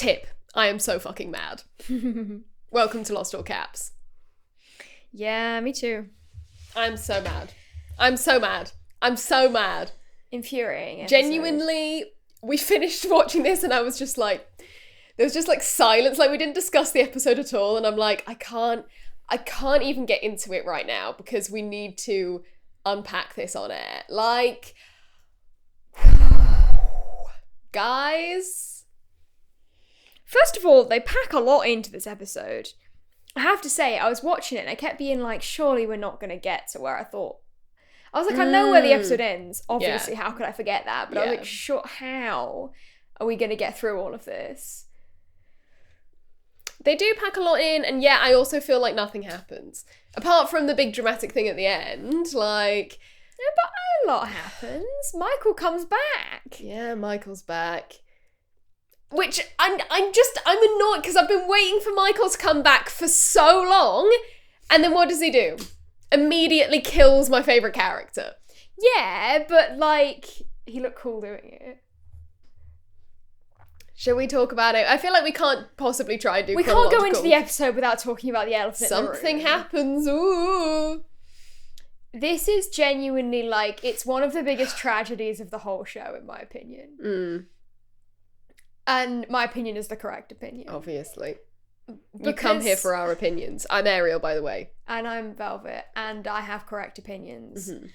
Tip. I am so fucking mad. Welcome to Lost All Caps. Yeah, me too. I'm so mad. I'm so mad. I'm so mad. Infuriating episode. Genuinely, we finished watching this and I was just like, there was just like silence. Like we didn't discuss the episode at all. And I'm like, I can't even get into it right now because we need to unpack this on air. Like, guys. First of all, they pack a lot into this episode. I have to say, I was watching it and I kept being like, surely we're not going to get to where I thought. I was like, I know where the episode ends. Obviously, how could I forget that? But I was like, sure, how are we going to get through all of this? They do pack a lot in, and I also feel like nothing happens. Apart from the big dramatic thing at the end, like... Yeah, but a lot happens. Michael comes back. Yeah, Michael's back. Which, I'm annoyed, because I've been waiting for Michael to come back for so long, and then what does he do? Immediately kills my favourite character. Yeah, but, like, he looked cool doing it. Shall we talk about it? I feel like we can't possibly try and do We can't go into the episode without talking about the elephant in the room. Something happens, ooh. This is genuinely, like, it's one of the biggest tragedies of the whole show, in my opinion. Mm. And my opinion is the correct opinion. Obviously. You come here for our opinions. I'm Ariel, by the way. And I'm Velvet, and I have correct opinions. Mm-hmm.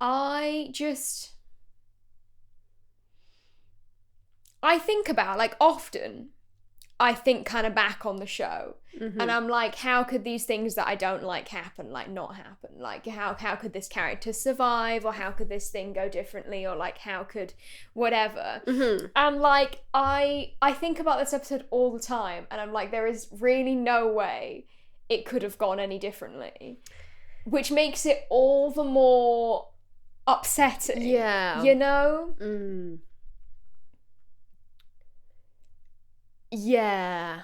I think about, like, often, I think kind of back on the show, and I'm like, how could these things that I don't like happen, like, not happen? Like, how could this character survive, or how could this thing go differently, or, like, how could whatever? Mm-hmm. And, like, I think about this episode all the time, and I'm like, there is really no way it could have gone any differently, which makes it all the more upsetting. Yeah. You know? Mm. Yeah.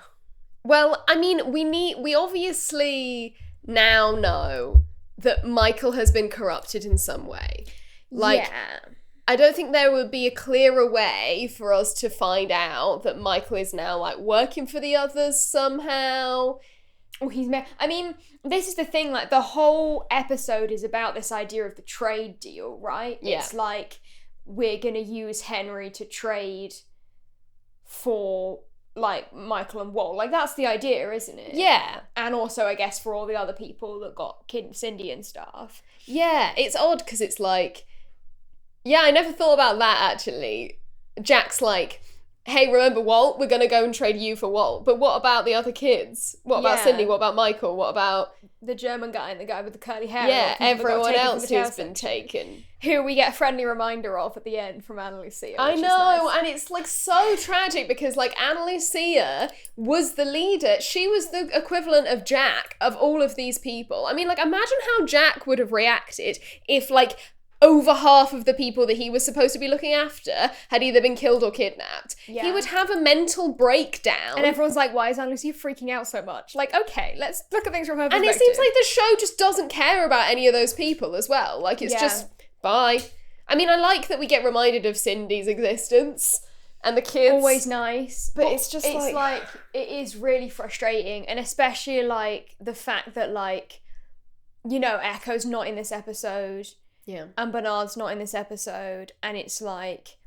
Well, I mean, we obviously now know that Michael has been corrupted in some way. Like, yeah. I don't think there would be a clearer way for us to find out that Michael is now, like, working for the others somehow. Oh, I mean, this is the thing, like, the whole episode is about this idea of the trade deal, right? Yeah. It's like, we're gonna use Henry to trade for, like, Michael and Walt. Like, that's the idea, isn't it? Yeah. And also, I guess, for all the other people that got Kid and Cindy and stuff. Yeah, it's odd, because it's like... Yeah, I never thought about that, actually. Jack's like, hey, remember Walt? We're going to go and trade you for Walt. But what about the other kids? What about Cindy? What about Michael? What about... the German guy and the guy with the curly hair? Yeah, everyone else who's been taken. Who we get a friendly reminder of at the end from Anna Lucia. I know, nice. And it's, like, so tragic because, like, Anna Lucia was the leader. She was the equivalent of Jack of all of these people. I mean, like, imagine how Jack would have reacted if, like, over half of the people that he was supposed to be looking after had either been killed or kidnapped. Yeah. He would have a mental breakdown. And everyone's like, why is Anna Lucia freaking out so much? Like, okay, let's look at things from her perspective. And it seems like the show just doesn't care about any of those people as well. Like, it's just, bye. I mean, I like that we get reminded of Cindy's existence and the kids. Always nice. But it's just it's like, it is really frustrating. And especially, like, the fact that, like, you know, Echo's not in this episode. Yeah. And Bernard's not in this episode, and it's like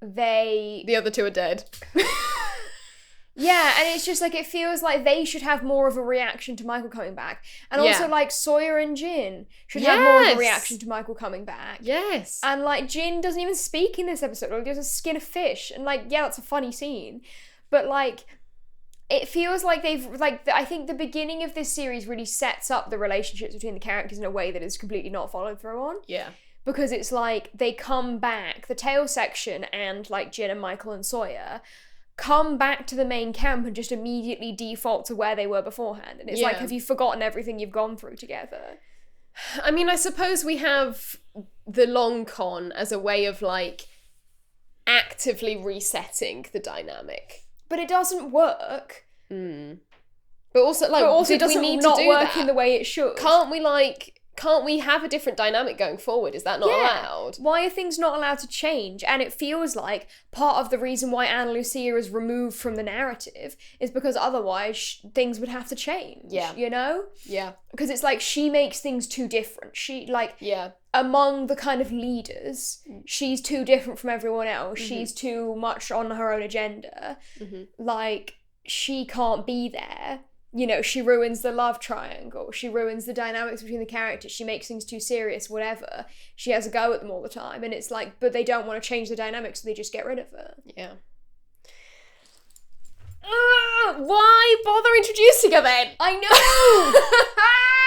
the other two are dead. Yeah, and it's just like, it feels like they should have more of a reaction to Michael coming back. And also, like, Sawyer and Jin should have more of a reaction to Michael coming back. Yes. And, like, Jin doesn't even speak in this episode, or he doesn't skin a fish. And, like, yeah, that's a funny scene. But, like, it feels like they've, like, I think the beginning of this series really sets up the relationships between the characters in a way that is completely not followed through on. Yeah. Because it's like, they come back, the tail section and, like, Jin and Michael and Sawyer come back to the main camp and just immediately default to where they were beforehand. And it's like, have you forgotten everything you've gone through together? I mean, I suppose we have the long con as a way of, like, actively resetting the dynamic. But it doesn't work. Mm. But also, like, it doesn't we need not to do work that? in the way it should. Can't we, like, can't we have a different dynamic going forward? Is that not allowed? Why are things not allowed to change? And it feels like part of the reason why Ana Lucia is removed from the narrative is because otherwise things would have to change. Yeah. You know? Yeah. Because it's like she makes things too different. She, like, among the kind of leaders, she's too different from everyone else. She's too much on her own agenda. Like, she can't be there. You know, she ruins the love triangle. She ruins the dynamics between the characters. She makes things too serious, whatever. She has a go at them all the time. And it's like, but they don't want to change the dynamics, so they just get rid of her. Yeah. Why bother introducing her then? I know!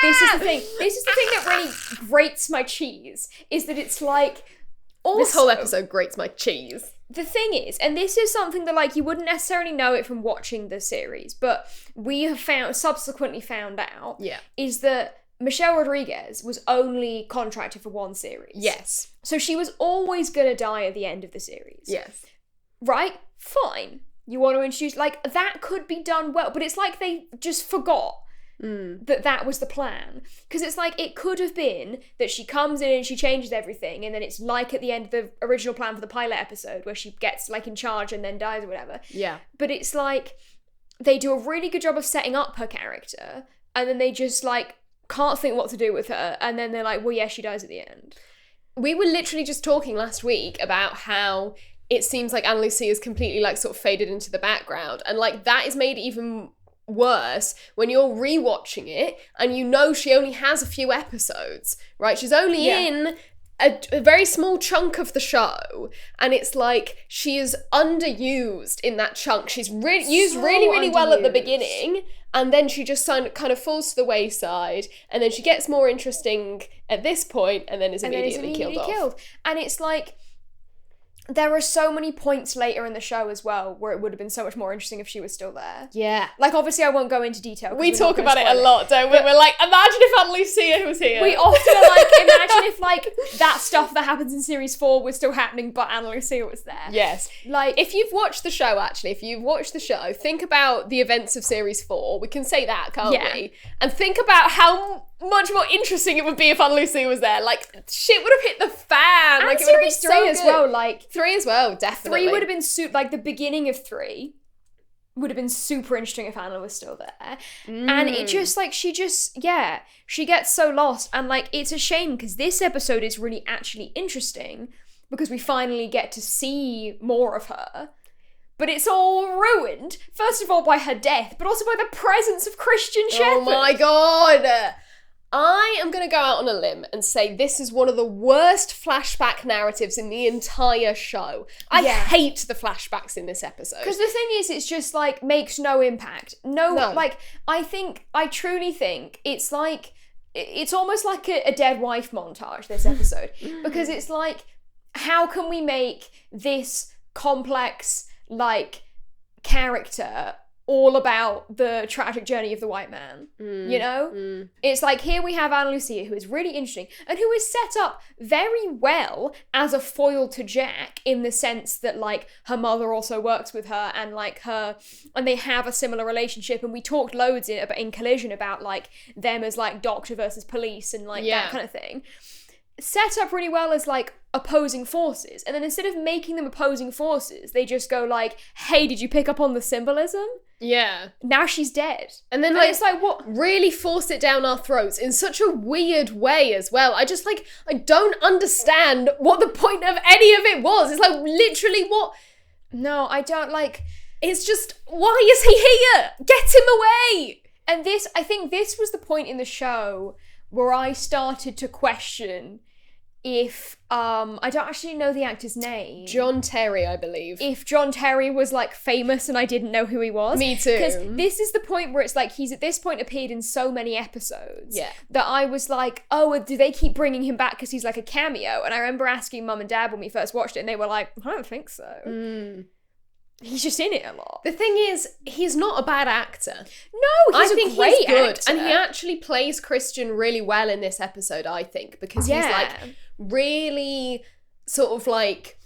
This is the thing. This is the thing that really grates my cheese, is that it's like... Also, this whole episode grates my cheese. The thing is, and this is something that, like, you wouldn't necessarily know it from watching the series, but we have subsequently found out, is that Michelle Rodriguez was only contracted for one series. Yes. So she was always going to die at the end of the series. Yes. Right? Fine. You want to introduce, like, that could be done well, but it's like they just forgot that was the plan. Because it's like, it could have been that she comes in and she changes everything, and then it's like at the end of the original plan for the pilot episode where she gets, like, in charge and then dies or whatever. Yeah. But it's like, they do a really good job of setting up her character, and then they just, like, can't think what to do with her, and then they're like, well, yeah, she dies at the end. We were literally just talking last week about how it seems like Ana Lucia is completely, like, sort of faded into the background, and, like, that is made even worse when you're rewatching it and you know she only has a few episodes, right? She's only in a very small chunk of the show, and it's like she is underused in that chunk. She's used really well at the beginning, and then she just kind of falls to the wayside, and then she gets more interesting at this point, and then is immediately killed off. And it's like, there are so many points later in the show as well where it would have been so much more interesting if she was still there. Yeah. Like, obviously I won't go into detail. We talk about it a lot, don't we? We're like, imagine if Ana Lucia was here. We often are like, imagine if, like, that stuff that happens in series 4 was still happening, but Ana Lucia was there. Yes. Like, if you've watched the show, think about the events of series 4. We can say that, can't we? And think about how much more interesting it would be if Ana Lucia was there. Like, shit would have hit the fan. And like, it would have been series 3 as well, like... 3 as well, definitely. 3 would have been like, the beginning of 3 would have been super interesting if Anna was still there. And it just, like, she gets so lost. And, like, it's a shame because this episode is really actually interesting because we finally get to see more of her. But it's all ruined, first of all, by her death, but also by the presence of Christian Shepherd. Oh my god! I am going to go out on a limb and say this is one of the worst flashback narratives in the entire show. I hate the flashbacks in this episode. Because the thing is, it's just, like, makes no impact. No. Like, I truly think it's like, it's almost like a dead wife montage, this episode. Because it's like, how can we make this complex, like, character all about the tragic journey of the white man, you know? It's like, here we have Ana Lucia, who is really interesting, and who is set up very well as a foil to Jack, in the sense that, like, her mother also works with her, and, like, and they have a similar relationship, and we talked loads in Collision about, like, them as, like, doctor versus police, and, like, that kind of thing. Set up really well as, like, opposing forces, and then instead of making them opposing forces, they just go like, hey, did you pick up on the symbolism? Yeah. Now she's dead. And then, like, it's like, what? Really force it down our throats in such a weird way as well. I just, like, I don't understand what the point of any of it was. It's like, literally, what? No, I don't, like... It's just, why is he here? Get him away! And I think this was the point in the show where I started to question if, I don't actually know the actor's name. John Terry, I believe. If John Terry was, like, famous and I didn't know who he was. Me too. Because this is the point where it's like, he's at this point appeared in so many episodes that I was like, oh, do they keep bringing him back because he's, like, a cameo? And I remember asking Mum and Dad when we first watched it, and they were like, I don't think so. He's just in it a lot. The thing is, he's not a bad actor. No, he's a great good. actor. And he actually plays Christian really well in this episode, I think, because he's, like, really sort of, like,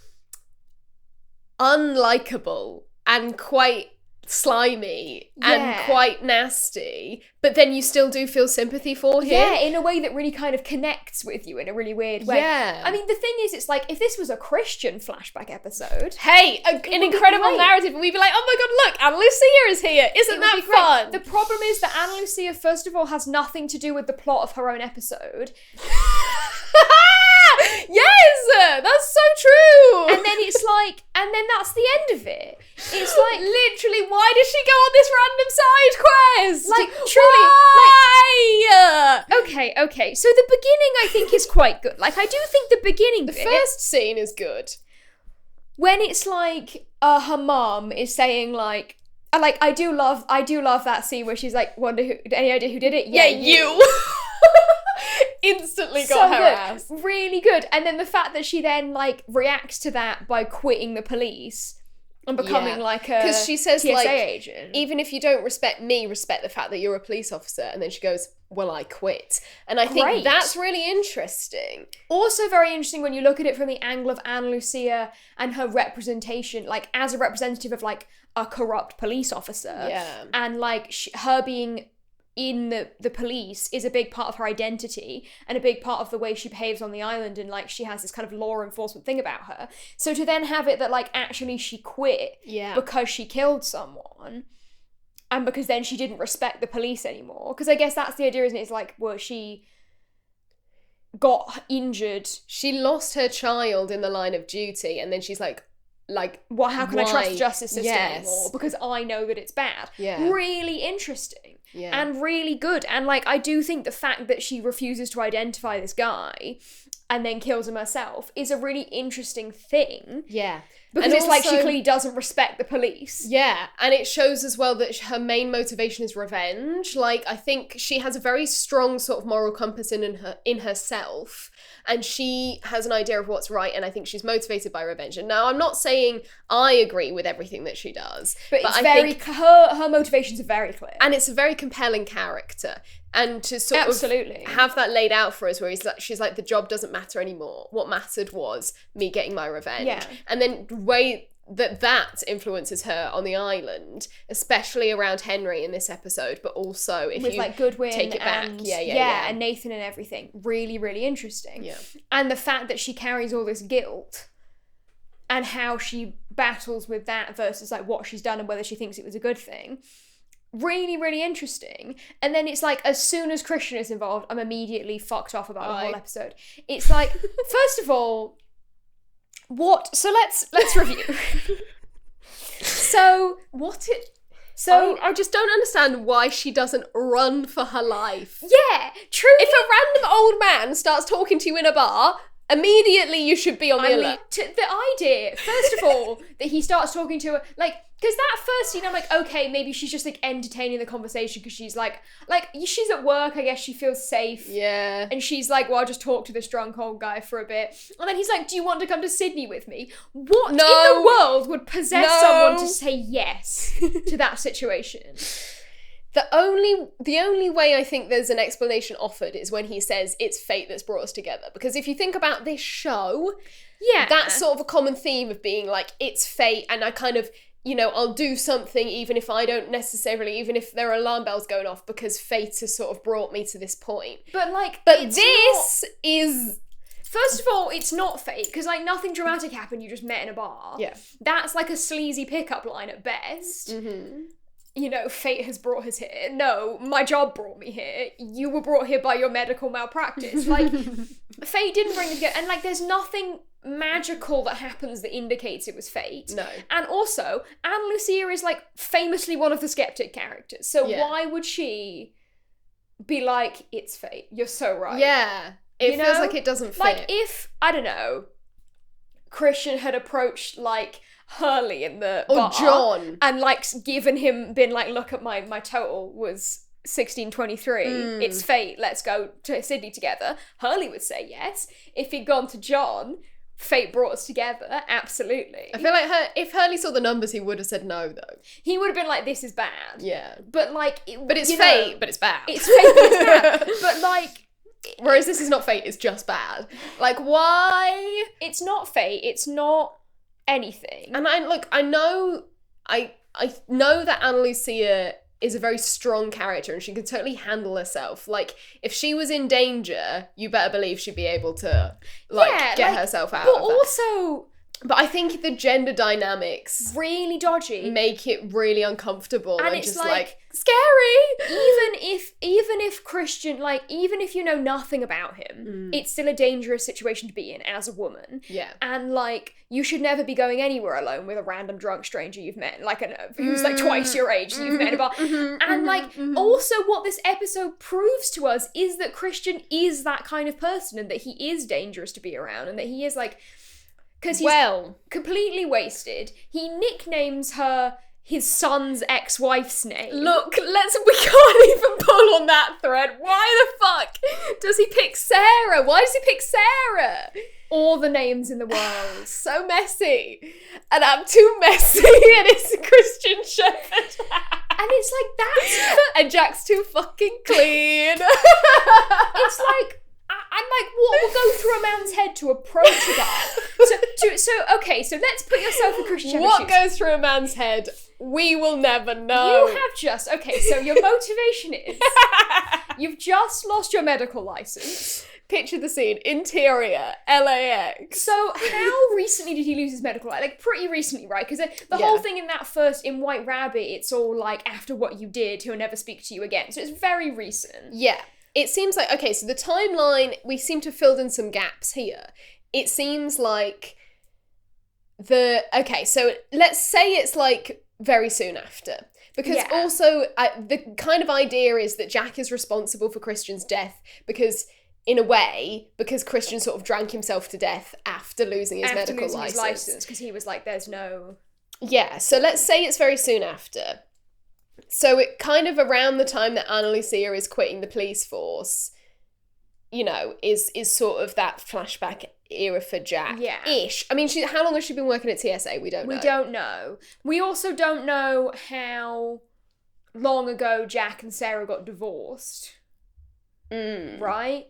unlikable and quite slimy and quite nasty, but then you still do feel sympathy for him. Yeah, in a way that really kind of connects with you in a really weird way. Yeah. I mean, the thing is, it's like, if this was a Christian flashback episode... Hey, an incredible narrative, and we'd be like, oh my god, look, Anna Lucia is here. Isn't that fun? The problem is that Anna Lucia, first of all, has nothing to do with the plot of her own episode. Yes! That's so true! And then it's like, and then that's the end of it. It's like, literally, why did she go on this random side quest? Like, truly, why? Okay. So the beginning, I think, is quite good. Like, I do think the beginning The bit, first scene is good. when it's like, her mum is saying like, I do love that scene where she's like, any idea who did it? Yeah, you. Instantly got her ass. Really good. And then the fact that she then like reacts to that by quitting the police and becoming like a because she says TSA like agent. Even if you don't respect me, respect the fact that you're a police officer. And then she goes, well, I quit. And I think that's really interesting. Also very interesting when you look at it from the angle of Anna Lucia and her representation, like as a representative of like a corrupt police officer. Yeah. And like her being in the police is a big part of her identity and a big part of the way she behaves on the island, and like she has this kind of law enforcement thing about her. So to then have it that like actually she quit because she killed someone and because then she didn't respect the police anymore, because I guess that's the idea, isn't it? It's like, well, she got injured, she lost her child in the line of duty, and then she's like well, how can I trust the justice system Yes. anymore? Because I know that it's bad. Yeah. Really interesting. Yeah. And really good. And like, I do think the fact that she refuses to identify this guy and then kills him herself is a really interesting thing. Yeah. Because And it's like she also- clearly doesn't respect the police. Yeah, and it shows as well that her main motivation is revenge. Like, I think she has a very strong sort of moral compass in herself, and she has an idea of what's right, and I think she's motivated by revenge. And now, I'm not saying I agree with everything that she does, But it's I very, think, her motivations are very clear. and it's a very compelling character. And to sort Absolutely. of have that laid out for us, where she's like, the job doesn't matter anymore. What mattered was me getting my revenge. Yeah. And then the way that influences her on the island, especially around Henry in this episode, but also if with you like Goodwin take it back. and Yeah. and Nathan and everything. Really, really interesting. Yeah. And the fact that she carries all this guilt and how she battles with that versus like what she's done and whether she thinks it was a good thing. Really, really interesting. And then it's like, as soon as Christian is involved, I'm immediately fucked off about the whole episode. It's like, first of all, so let's review. I just don't understand why she doesn't run for her life. Yeah, truly. If a random old man starts talking to you in a bar, immediately you should be on the alert. The idea, first of all, that he starts talking to her, like, because that first scene, I'm like, okay, maybe she's just like entertaining the conversation because she's like she's at work, I guess she feels safe. Yeah. And she's like, well, I'll just talk to this drunk old guy for a bit. And then he's like, do you want to come to Sydney with me? What in the world would possess someone to say yes to that situation? The only way I think there's an explanation offered is when he says it's fate that's brought us together. Because if you think about this show, that's sort of a common theme of being like, it's fate, and I kind of, I'll do something even if there are alarm bells going off, because fate has sort of brought me to this point. But this is... First of all, it's not fate, because like nothing dramatic happened, you just met in a bar. Yeah. That's like a sleazy pickup line at best. Mm-hmm. Fate has brought us here. No, my job brought me here. You were brought here by your medical malpractice. Like, fate didn't bring us together. And like, there's nothing magical that happens that indicates it was fate. No. And also, Anna Lucia is like famously one of the skeptic characters. So why would she be like, it's fate? You're so right. Yeah. It feels like it doesn't fit. Like if, I don't know, Christian had approached like Hurley in the bar, John, and like been like, look at my total was 1623. It's fate. Let's go to Sydney together. Hurley would say yes. If he'd gone to John, fate brought us together. Absolutely. I feel like if Hurley saw the numbers, he would have said no, though. He would have been like, this is bad. Yeah. But like, but it's fate, but it's bad. It's fate, but it's bad. But like. Whereas this is not fate, it's just bad. Like, why? It's not fate. It's not anything. And I know I know that Ana Lucia is a very strong character and she can totally handle herself. Like, if she was in danger, you better believe she'd be able to, get herself out of that. But also... But I think the gender dynamics really dodgy make it really uncomfortable and it's just scary. Even if Christian, like, even if you know nothing about him, it's still a dangerous situation to be in as a woman. Yeah. And like, you should never be going anywhere alone with a random drunk stranger you've met, like who's like twice your age that you've met about. And like, also what this episode proves to us is that Christian is that kind of person and that he is dangerous to be around and that he is like, because he's completely wasted. He nicknames her his son's ex-wife's name. Look, we can't even pull on that thread. Why the fuck does he pick Sarah? Why does he pick Sarah? All the names in the world. So messy. And I'm too messy and it's a Christian Shepherd. And it's like, that's... and Jack's too fucking clean. It's like... I'm like, what will go through a man's head to approach that? So let's put yourself in Christian Shepherd's What shoes. goes through a man's head? We will never know. You have just... Okay, so your motivation is... You've just lost your medical license. Picture the scene. Interior, LAX. So how recently did he lose his medical license? Like, pretty recently, right? Because the whole thing in White Rabbit, it's all like, after what you did, he'll never speak to you again. So it's very recent. Yeah. It seems like, okay, so the timeline, we seem to have filled in some gaps here. It seems like so let's say it's like very soon after. Because also, the kind of idea is that Jack is responsible for Christian's death because, in a way, because Christian sort of drank himself to death after losing his medical license. Because he was like, there's no... Yeah, so let's say it's very soon after. So it kind of around the time that Ana Lucia is quitting the police force, you know, is sort of that flashback era for Jack. Yeah. Ish. I mean, how long has she been working at TSA? We don't know. We don't know. We also don't know how long ago Jack and Sarah got divorced. Right?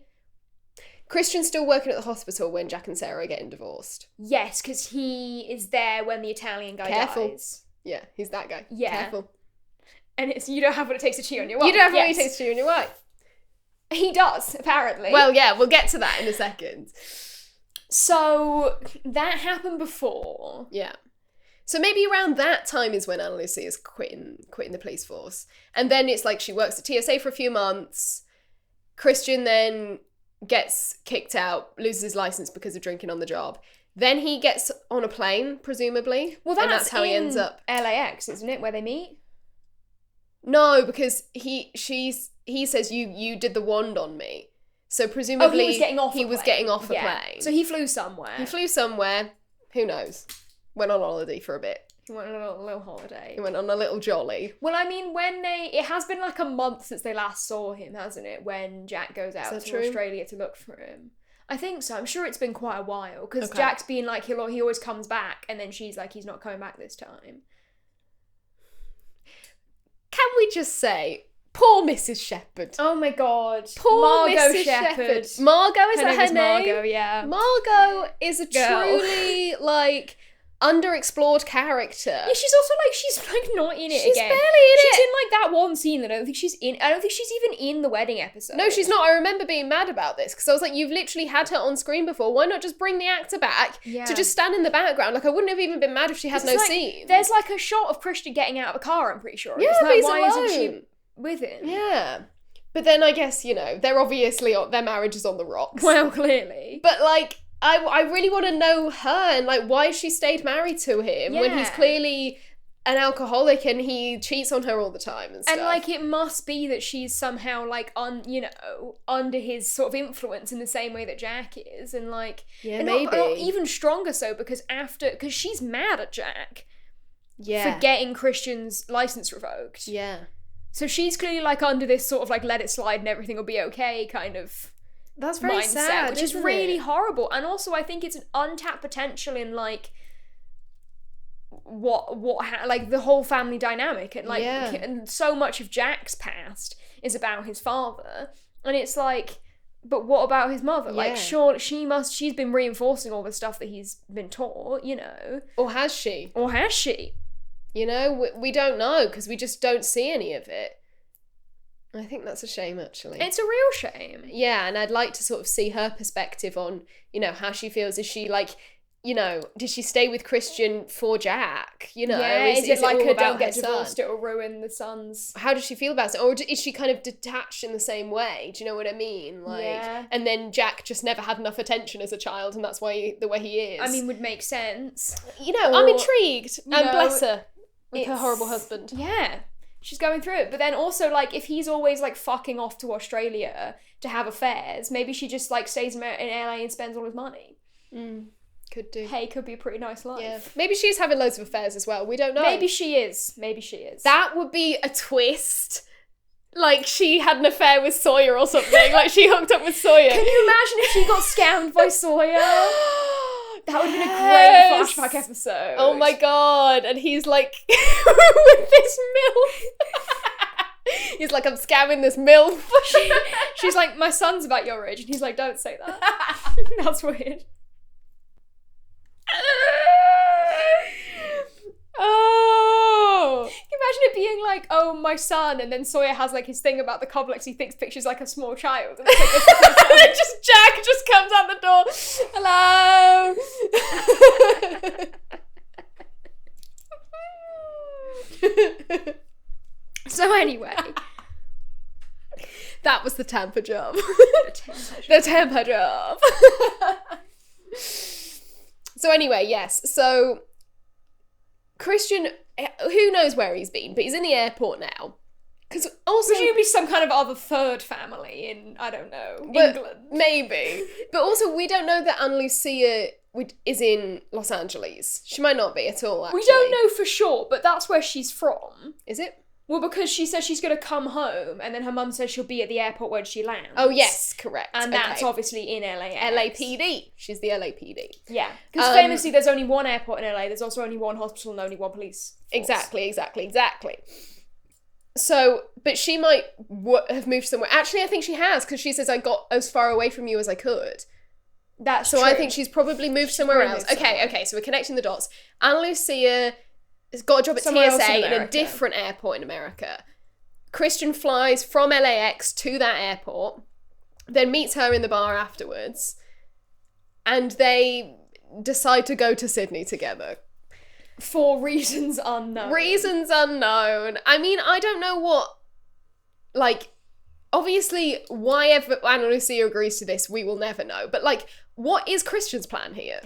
Christian's still working at the hospital when Jack and Sarah are getting divorced. Yes, because he is there when the Italian guy dies. Yeah, he's that guy. Yeah. Careful. And it's, you don't have what it takes to cheat on your wife. You don't have what it takes to cheat on your wife. He does, apparently. Well, yeah, we'll get to that in a second. So, that happened before. Yeah. So maybe around that time is when Ana Lucia is quitting the police force. And then it's like she works at TSA for a few months. Christian then gets kicked out, loses his license because of drinking on the job. Then he gets on a plane, presumably. Well, that's how he ends up. LAX, isn't it, where they meet? No, because he says you did the wand on me. So presumably he was getting off a plane. So he flew somewhere. Who knows? Went on holiday for a bit. He went on a little holiday. He went on a little jolly. Well, I mean, it has been like a month since they last saw him, hasn't it? When Jack goes out to Australia to look for him. I think so. I'm sure it's been quite a while because Jack's been like he always comes back, and then she's like he's not coming back this time. Can we just say, poor Mrs. Shepherd? Oh my god. Poor Margot Mrs. Shepherd. Margot is her name? Margot, yeah. Margot is a truly, like, underexplored character. Yeah, she's not in it she's again. She's barely in it. She's in, like, that one scene that I don't think she's in. I don't think she's even in the wedding episode. No, she's not. I remember being mad about this, because I was like, you've literally had her on screen before. Why not just bring the actor back to just stand in the background? Like, I wouldn't have even been mad if she had no scene. There's, like, a shot of Christian getting out of a car, I'm pretty sure. Yeah, but he's why alone. isn't she with him? Yeah. But then I guess, you know, they're obviously, their marriage is on the rocks. Well, clearly. But, like, I really want to know her and, like, why she stayed married to him when he's clearly an alcoholic and he cheats on her all the time and stuff. And, like, it must be that she's somehow, like, under his sort of influence in the same way that Jack is. And, like, maybe. Not even stronger so because she's mad at Jack. Yeah. For getting Christian's license revoked. Yeah. So she's clearly, like, under this sort of, like, let it slide and everything will be okay kind of That's very mindset, sad, which is really horrible. And also, I think it's an untapped potential in, like, like, the whole family dynamic. And, like, and so much of Jack's past is about his father. And it's like, but what about his mother? Like, sure, she's been reinforcing all the stuff that he's been taught, you know. Or has she? You know, we don't know because we just don't see any of it. I think that's a shame, actually. It's a real shame. Yeah, and I'd like to sort of see her perspective on, you know, how she feels. Is she like, you know, did she stay with Christian for Jack? You know, is it like all her about don't get her divorced, son? it'll ruin the son's... How does she feel about it? Or is she kind of detached in the same way? Do you know what I mean? Like, Yeah. And then Jack just never had enough attention as a child, and that's why the way he is. I mean, would make sense. You know, Or, I'm intrigued. you And know, bless her with her horrible husband. Yeah. She's going through it. But then also, like, if he's always, like, fucking off to Australia to have affairs, maybe she just, like, stays in LA and spends all his money. Could do. Hey, could be a pretty nice life. Yeah. Maybe she's having loads of affairs as well. We don't know. Maybe she is. That would be a twist. Like, she had an affair with Sawyer or something. Like, she hooked up with Sawyer. Can you imagine if she got scammed by Sawyer? That would have been a Yes. great flashback episode. Oh my god. And he's like, with this MILF. He's like, I'm scamming this MILF. She's like, my son's about your age. And he's like, don't say that. That's weird. Oh. Imagine it being like, oh, my son, and then Sawyer has like his thing about the complex. He thinks pictures like a small child. And it's like, this is Just Jack just comes out the door. Hello. So anyway. That was the Tampa job. The Tampa job. So anyway, yes. So Christian, who knows where he's been, but he's in the airport now. Because also... Presumably some kind of other third family in, I don't know, but England. Maybe. But also, we don't know that Anna Lucia is in Los Angeles. She might not be at all, actually. We don't know for sure, but that's where she's from. Is it? Well, because she says she's going to come home, and then her mum says she'll be at the airport when she lands. Oh, yes, correct. And that's obviously in LAX. LAPD. She's the LAPD. Yeah. Because famously, there's only one airport in LA, there's also only one hospital and only one police force. Exactly. So, but she might have moved somewhere. Actually, I think she has, because she says, I got as far away from you as I could. That's so true. I think she's probably moved somewhere else. Okay, so we're connecting the dots. Anna Lucia has got a job at TSA in a different airport in America. Christian flies from LAX to that airport, then meets her in the bar afterwards, and they decide to go to Sydney together. For reasons unknown. Reasons unknown. I mean, I don't know what, like, obviously, why ever Anna Lucia agrees to this, we will never know. But, like, what is Christian's plan here?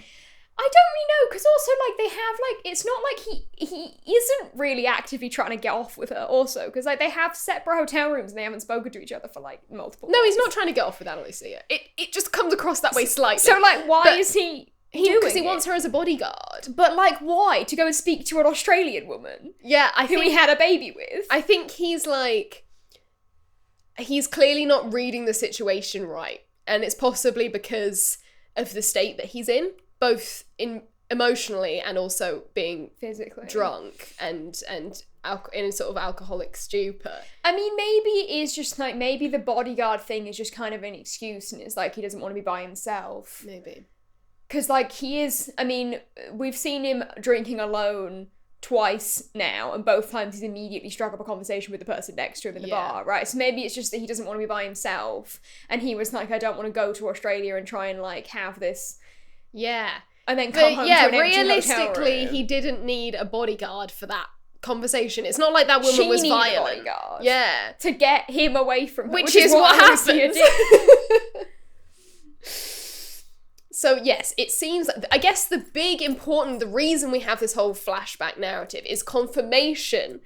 I don't really know, because also, like, they have, like, it's not like he isn't really actively trying to get off with her, also, because, like, they have separate hotel rooms and they haven't spoken to each other for, like, multiple No, months. he's not trying to get off with Anna Lucia. It just comes across that way slightly. So, like, why is he because he wants her as a bodyguard. But, like, why? To go and speak to an Australian woman? Yeah, who he had a baby with? I think he's, like... He's clearly not reading the situation right. And it's possibly because of the state that he's in. Both emotionally and also being physically drunk and in a sort of alcoholic stupor. I mean, maybe it is just like, maybe the bodyguard thing is just kind of an excuse and it's like he doesn't want to be by himself. Maybe. Because, like, he is, I mean, we've seen him drinking alone twice now, and both times he's immediately struck up a conversation with the person next to him in the bar, right? So maybe it's just that he doesn't want to be by himself, and he was like, I don't want to go to Australia and try and, like, have this... Yeah. And then come home to an empty realistically, he didn't need a bodyguard for that conversation. It's not like that woman was violent. A bodyguard. Yeah. To get him away from her, which is what happens. So yes, it seems, I guess the reason we have this whole flashback narrative is confirmation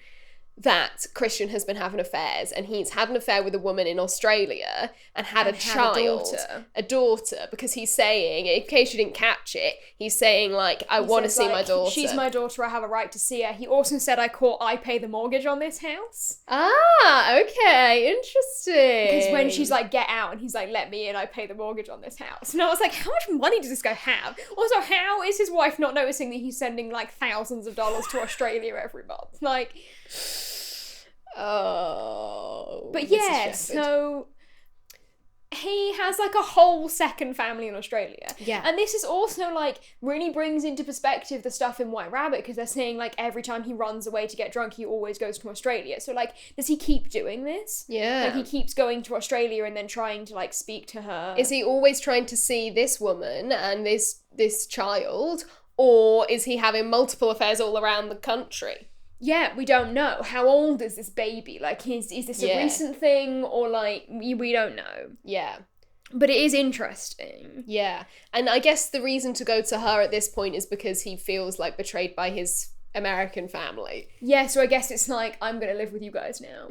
that Christian has been having affairs, and he's had an affair with a woman in Australia and had a child, a daughter, because he's saying, in case you didn't catch it, he's saying, like, I want to see my daughter. She's my daughter, I have a right to see her. He also said, I pay the mortgage on this house. Ah, okay, interesting. Because when she's like, get out, and he's like, let me in, I pay the mortgage on this house. And I was like, how much money does this guy have? Also, how is his wife not noticing that he's sending, like, thousands of dollars to Australia every month? Like... Oh. But yeah, so he has like a whole second family in Australia. Yeah. And this is also like really brings into perspective the stuff in White Rabbit, because they're saying like every time he runs away to get drunk, he always goes to Australia. So like, does he keep doing this? Yeah. Like he keeps going to Australia and then trying to like speak to her. Is he always trying to see this woman and this child, or is he having multiple affairs all around the country? Yeah, we don't know. How old is this baby? Like, is this a recent thing, or like, we don't know. Yeah. But it is interesting. Yeah. And I guess the reason to go to her at this point is because he feels like betrayed by his American family. Yeah, so I guess it's like, I'm going to live with you guys now.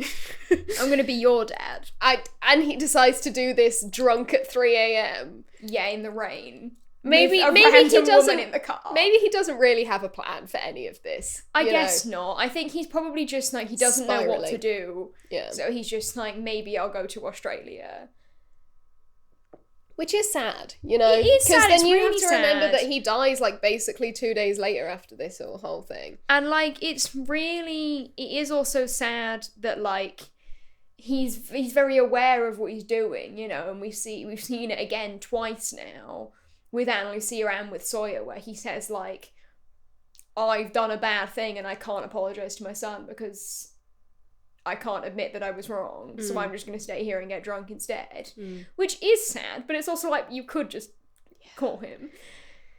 I'm going to be your dad. And he decides to do this drunk at 3 a.m. Yeah, in the rain. Maybe he doesn't. In the car. Maybe he doesn't really have a plan for any of this. I guess not. I think he's probably just like, he doesn't know what to do. Yeah. So he's just like, maybe I'll go to Australia. Which is sad, you know? It is sad. Because then you really have to remember sad. that he dies like basically 2 days later after this whole thing. And like, it is also sad that like, he's very aware of what he's doing, you know, and we've seen it again twice now with Ana Lucia and with Sawyer, where he says like, I've done a bad thing and I can't apologise to my son because I can't admit that I was wrong, so I'm just going to stay here and get drunk instead. Which is sad, but it's also like, you could just call him.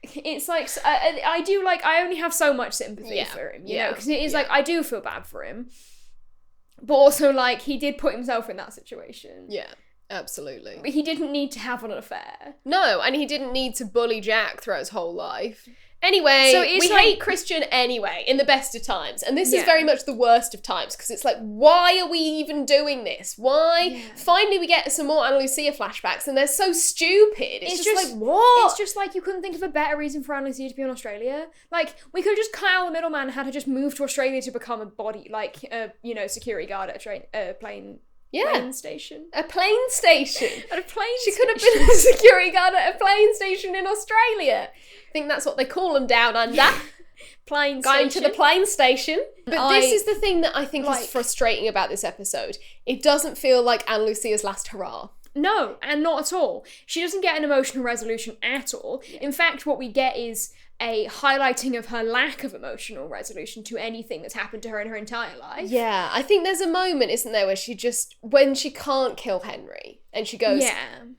It's like, I only have so much sympathy for him, you know, because it is like, I do feel bad for him. But also, like, he did put himself in that situation. Yeah, absolutely. But he didn't need to have an affair. No, and he didn't need to bully Jack throughout his whole life. Anyway, So we hate Christian anyway, in the best of times. And this is very much the worst of times, because it's like, why are we even doing this? Why? Yeah. Finally, we get some more Ana Lucia flashbacks, and they're so stupid. It's just like, what? It's just like, you couldn't think of a better reason for Ana Lucia to be in Australia. Like, we could have just cut out the middleman and had her just move to Australia to become a body, like, security guard at a plane station. A plane station. At a plane She could have been a security guard at a plane station in Australia. I think that's what they call them down under. Plane Going station. to the plane station. But this is the thing that I think is frustrating about this episode. It doesn't feel like Ana Lucia's last hurrah. No, and not at all. She doesn't get an emotional resolution at all. In fact, what we get is a highlighting of her lack of emotional resolution to anything that's happened to her in her entire life. Yeah, I think there's a moment, isn't there, where when she can't kill Henry, and she goes,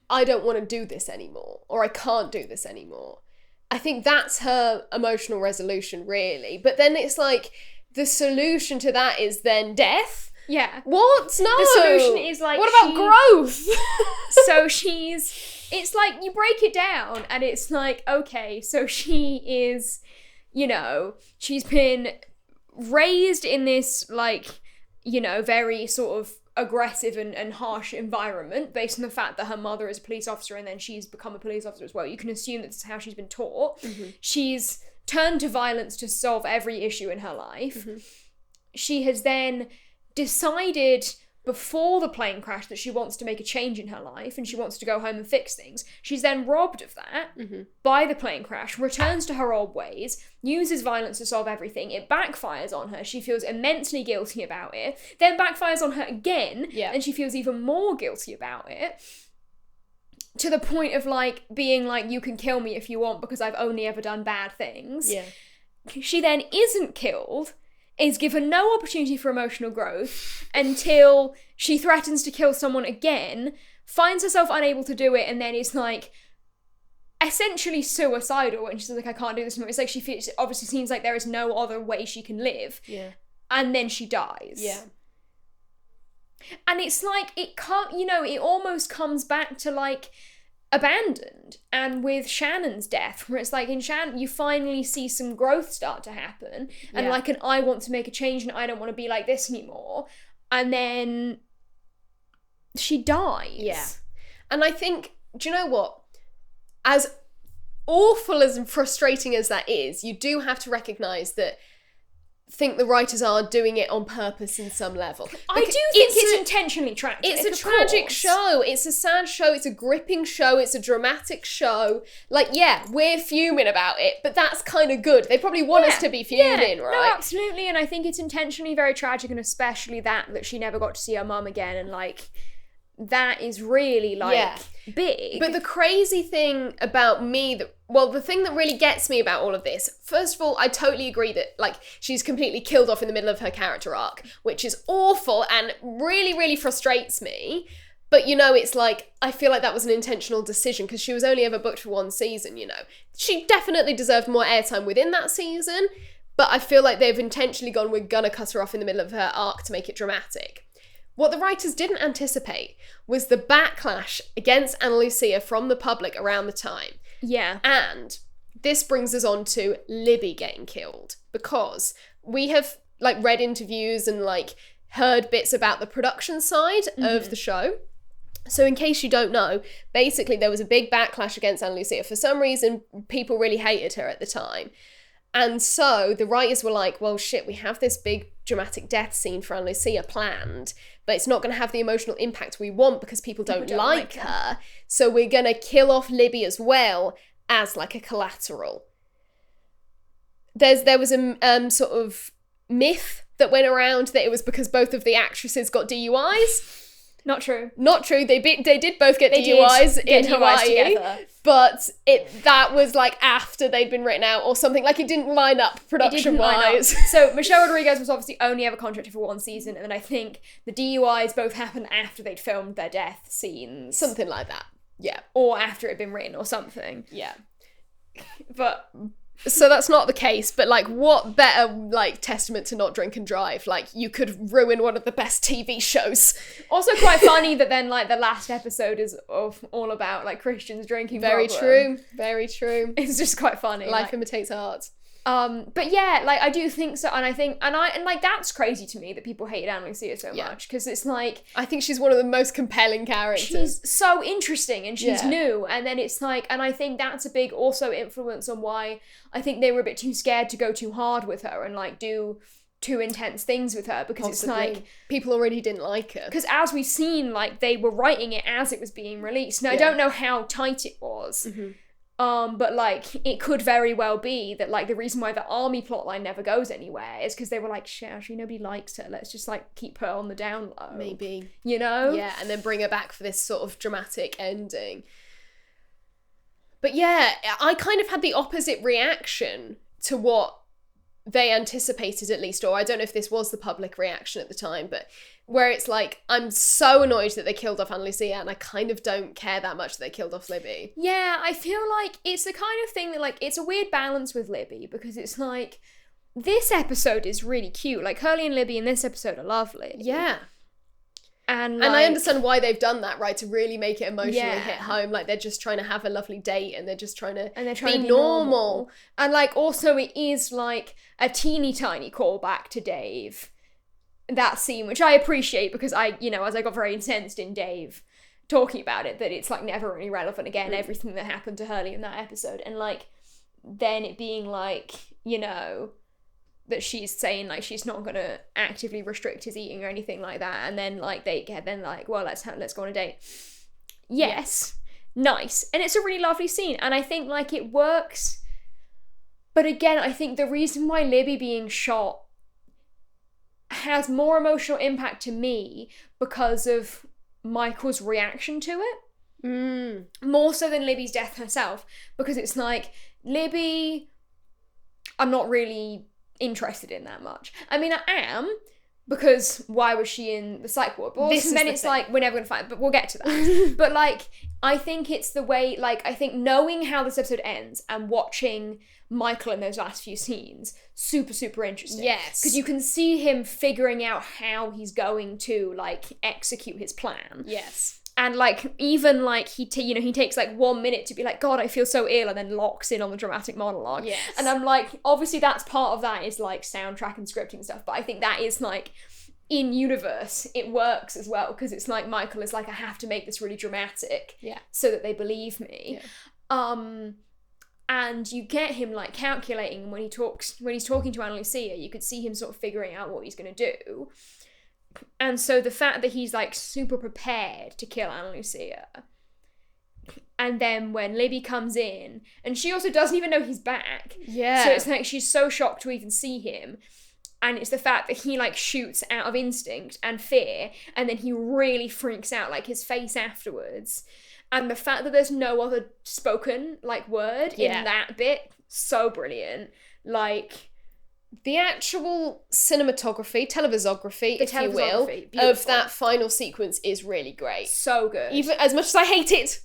I don't want to do this anymore, or I can't do this anymore. I think that's her emotional resolution, really. But then it's like, the solution to that is then death. Yeah. What? No. The solution is like, what about growth? So it's like, you break it down and it's like, okay, so she is, you know, she's been raised in this, like, you know, very sort of aggressive and harsh environment based on the fact that her mother is a police officer and then she's become a police officer as well. You can assume that's how she's been taught. Mm-hmm. She's turned to violence to solve every issue in her life. Mm-hmm. She has then decided before the plane crash that she wants to make a change in her life and she wants to go home and fix things. She's then robbed of that by the plane crash, returns to her old ways, uses violence to solve everything. It backfires on her. She feels immensely guilty about it. Then backfires on her again, and she feels even more guilty about it. To the point of, like, being like, you can kill me if you want because I've only ever done bad things. Yeah. She then isn't killed, is given no opportunity for emotional growth until she threatens to kill someone again, finds herself unable to do it, and then is like essentially suicidal, and she's like, I can't do this anymore. It's like it obviously seems like there is no other way she can live. Yeah. And then she dies. Yeah. And it's like, it can't, you know, it almost comes back to like Abandoned, and with Shannon's death, where it's like in Shannon you finally see some growth start to happen, and like an I want to make a change and I don't want to be like this anymore, and then she dies. Yeah. And I think, do you know what? As awful as and frustrating as that is, you do have to recognise that the writers are doing it on purpose in some level. I do think it's intentionally tragic. It's a tragic show. It's a sad show. It's a gripping show. It's a dramatic show. Like, yeah, we're fuming about it, but that's kind of good. They probably want us to be fuming, right? No, absolutely. And I think it's intentionally very tragic, and especially that she never got to see her mum again, and like, that is really, like, big. But the crazy thing about me, the thing that really gets me about all of this, first of all, I totally agree that, like, she's completely killed off in the middle of her character arc, which is awful and really, really frustrates me. But, you know, it's like, I feel like that was an intentional decision because she was only ever booked for one season, you know. She definitely deserved more airtime within that season, but I feel like they've intentionally gone, we're gonna cut her off in the middle of her arc to make it dramatic. What the writers didn't anticipate was the backlash against Ana Lucia from the public around the time. Yeah. And this brings us on to Libby getting killed, because we have, like, read interviews and, like, heard bits about the production side of the show. So in case you don't know, basically there was a big backlash against Ana Lucia. For some reason, people really hated her at the time. And so the writers were like, well, shit, we have this big dramatic death scene for Ana Lucia planned, but it's not going to have the emotional impact we want because people don't like her. So we're going to kill off Libby as well as, like, a collateral. There was a sort of myth that went around that it was because both of the actresses got DUIs. Not true. Not true. They did both get DUIs in Hawaii, together. But that was, like, after they'd been written out or something. Like, it didn't line up production-wise. So Michelle Rodriguez was obviously only ever contracted for one season, and then I think the DUIs both happened after they'd filmed their death scenes. Something like that. Yeah. Or after it had been written or something. Yeah. But... So that's not the case, but, like, what better, like, testament to not drink and drive? Like, you could ruin one of the best TV shows. Also quite funny that then, like, the last episode is all about, like, Christian's drinking Very problem. true. Very true. It's just quite funny. Life like, imitates art. But yeah, like, I do think so, and I think, and like, that's crazy to me that people hate Ana Lucia so much, because it's like... I think she's one of the most compelling characters. She's so interesting, and she's new, and then it's like, and I think that's a big also influence on why I think they were a bit too scared to go too hard with her and, like, do too intense things with her, because Possibly. It's like... People already didn't like her. Because as we've seen, like, they were writing it as it was being released. Now, I don't know how tight it was, but, like, it could very well be that, like, the reason why the army plotline never goes anywhere is because they were like, shit, actually nobody likes her, let's just, like, keep her on the down low. Maybe. You know? Yeah, and then bring her back for this sort of dramatic ending. But yeah, I kind of had the opposite reaction to what they anticipated, at least, or I don't know if this was the public reaction at the time, but where it's like, I'm so annoyed that they killed off Ana Lucia, and I kind of don't care that much that they killed off Libby. Yeah, I feel like it's the kind of thing that, like, it's a weird balance with Libby, because it's like, this episode is really cute. Like, Hurley and Libby in this episode are lovely. Yeah. And, like, I understand why they've done that, right? To really make it emotionally hit home. Like, they're just trying to have a lovely date, and they're just trying to be normal. And, like, also it is, like, a teeny tiny callback to Dave. That scene, which I appreciate, because I, you know, as I got very incensed in Dave talking about it, that it's, like, never really relevant again, everything that happened to Hurley in that episode. And, like, then it being, like, you know... that she's saying, like, she's not gonna actively restrict his eating or anything like that, and then, like, they get then, like, well, let's go on a date. Yes. Nice. And it's a really lovely scene, and I think, like, it works, but again, I think the reason why Libby being shot has more emotional impact to me because of Michael's reaction to it. More so than Libby's death herself, because it's like, Libby, I'm not really interested in that much. I mean, I am, because why was she in the psych ward? But then it's like, we're never gonna find, but we'll get to that. But, like, I think it's the way, like, I think knowing how this episode ends and watching Michael in those last few scenes, super, super interesting. Yes. Because you can see him figuring out how he's going to, like, execute his plan. Yes. And, like, even, like, he takes, like, 1 minute to be like, God, I feel so ill, and then locks in on the dramatic monologue. Yes. And I'm like, obviously that's part of that is, like, soundtrack and scripting stuff, but I think that is, like, in universe, it works as well, because it's like, Michael is like, I have to make this really dramatic so that they believe me. Yeah. And you get him, like, calculating when he's talking to Ana Lucia, you could see him sort of figuring out what he's going to do. And so the fact that he's, like, super prepared to kill Ana Lucia, and then when Libby comes in, and she also doesn't even know he's back. Yeah. So it's like, she's so shocked to even see him. And it's the fact that he, like, shoots out of instinct and fear, and then he really freaks out, like, his face afterwards. And the fact that there's no other spoken, like, word in that bit, so brilliant. Like, the actual cinematography, televisography, if you will, of that final sequence is really great. So good. Even as much as I hate it,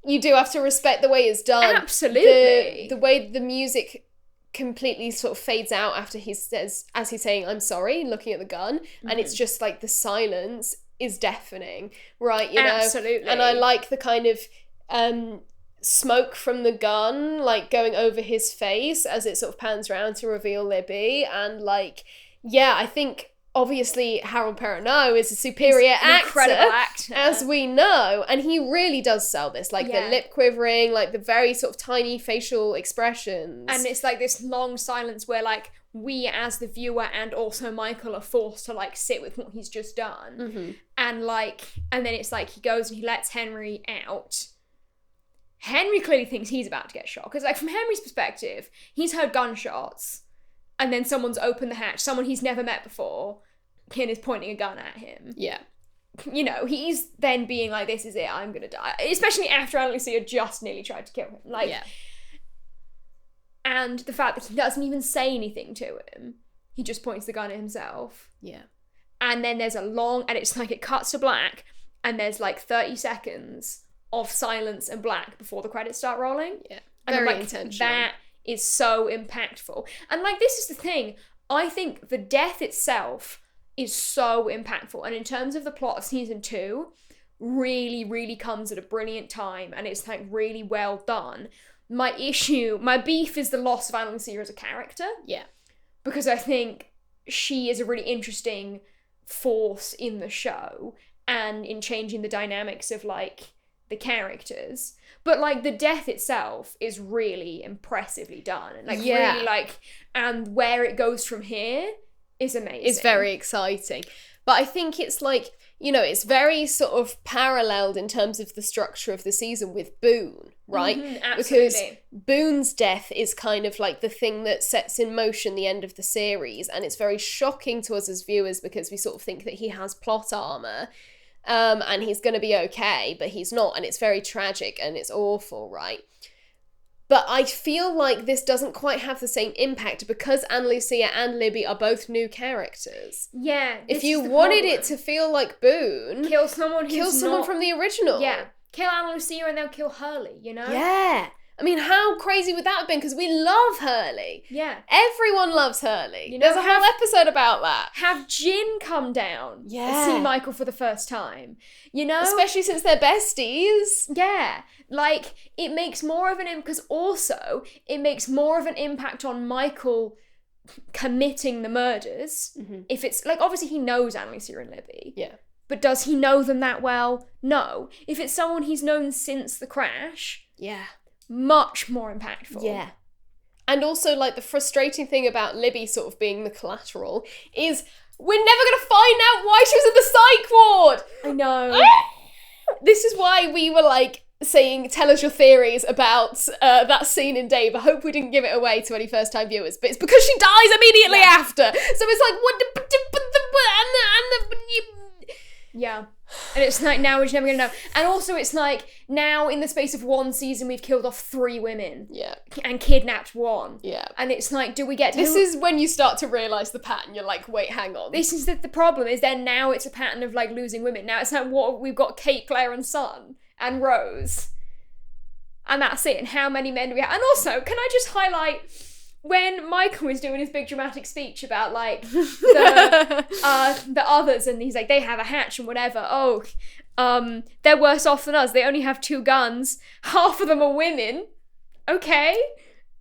you do have to respect the way it's done. Absolutely. The way the music completely sort of fades out after he says, as he's saying, I'm sorry, looking at the gun, and it's just like the silence is deafening, right? You know? Absolutely. And I like the kind of smoke from the gun, like, going over his face as it sort of pans around to reveal Libby, and, like, yeah, I think obviously Harold Perrineau is a superior incredible actor, as we know, and he really does sell this, like, the lip quivering, like, the very sort of tiny facial expressions. And it's like this long silence where, like, we as the viewer and also Michael are forced to, like, sit with what he's just done. And, like, and then it's like he goes and he lets Henry out. Henry clearly thinks he's about to get shot, because, like, from Henry's perspective, he's heard gunshots, and then someone's opened the hatch, someone he's never met before, and is pointing a gun at him. Yeah. You know, he's then being like, this is it, I'm gonna die. Especially after Alicia just nearly tried to kill him. Like, and the fact that he doesn't even say anything to him, he just points the gun at himself. Yeah. And then there's a long, and it's like, it cuts to black, and there's like 30 seconds of silence and black before the credits start rolling. Yeah. And Very like, intentional. that is so impactful. And, like, this is the thing. I think the death itself is so impactful. And in terms of the plot of season 2, really, really comes at a brilliant time. And it's, like, really well done. My beef is the loss of Alicia as a character. Yeah. Because I think she is a really interesting force in the show and in changing the dynamics of, like, the characters. But, like, the death itself is really impressively done. And, like, really, like, and where it goes from here is amazing. It's very exciting. But I think it's, like, you know, it's very sort of paralleled in terms of the structure of the season with Boone, right? Absolutely. Because Boone's death is kind of like the thing that sets in motion the end of the series. And it's very shocking to us as viewers because we sort of think that he has plot armor. And he's going to be okay, but he's not, and it's very tragic, and it's awful, right? But I feel like this doesn't quite have the same impact because Anna Lucia and Libby are both new characters. Yeah. If you wanted it to feel like Boone, kill someone from the original. Yeah. Kill Anna Lucia and they'll kill Hurley, you know? Yeah. I mean, how crazy would that have been? Because we love Hurley. Yeah. Everyone loves Hurley. You know, there's a whole episode about that. Have Jin come down and see Michael for the first time. You know? Especially since they're besties. Yeah. Like, it makes more of because also, it makes more of an impact on Michael committing the murders. If it's, like, obviously he knows Anna Lucia and Libby. Yeah. But does he know them that well? No. If it's someone he's known since the crash. Yeah. Much more impactful. Yeah. And also, like, the frustrating thing about Libby sort of being the collateral is we're never going to find out why she was in the psych ward! I know. This is why we were, like, saying, tell us your theories about that scene in Dave. I hope we didn't give it away to any first-time viewers, but it's because she dies immediately after. So it's like, what? Yeah. And it's like, now we're just never going to know. And also it's like, now in the space of one season, we've killed off 3 women. Yeah. And kidnapped 1. Yeah. And it's like, do we get to... This is when you start to realise the pattern. You're like, wait, hang on. This is the problem, is then now it's a pattern of, like, losing women. Now it's like, what, we've got Kate, Claire and Son. And Rose. And that's it. And how many men do we have? And also, can I just highlight... when Michael was doing his big dramatic speech about, like, the others, and he's like, they have a hatch and whatever. Oh, they're worse off than us. They only have 2 guns. Half of them are women. Okay.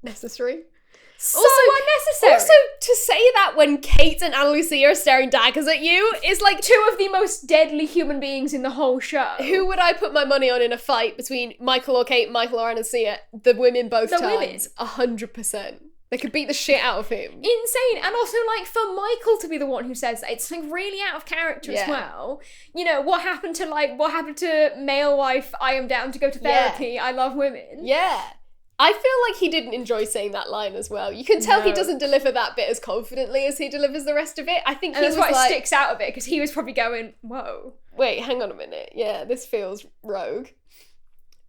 Necessary. So unnecessary. Also, to say that when Kate and Anna Lucia are staring daggers at you is like 2 of the most deadly human beings in the whole show. Who would I put my money on in a fight between Michael or Kate, Michael or Anna Lucia? The women both times. 100%. They could beat the shit out of him. Insane. And also, like, for Michael to be the one who says that, it's, like, really out of character as well. You know, what happened to male wife, I am down to go to therapy, I love women. Yeah. I feel like he didn't enjoy saying that line as well. You can tell he doesn't deliver that bit as confidently as he delivers the rest of it. I think and that's why it sticks out a bit, because he was probably going, whoa. Wait, hang on a minute. Yeah, this feels rogue.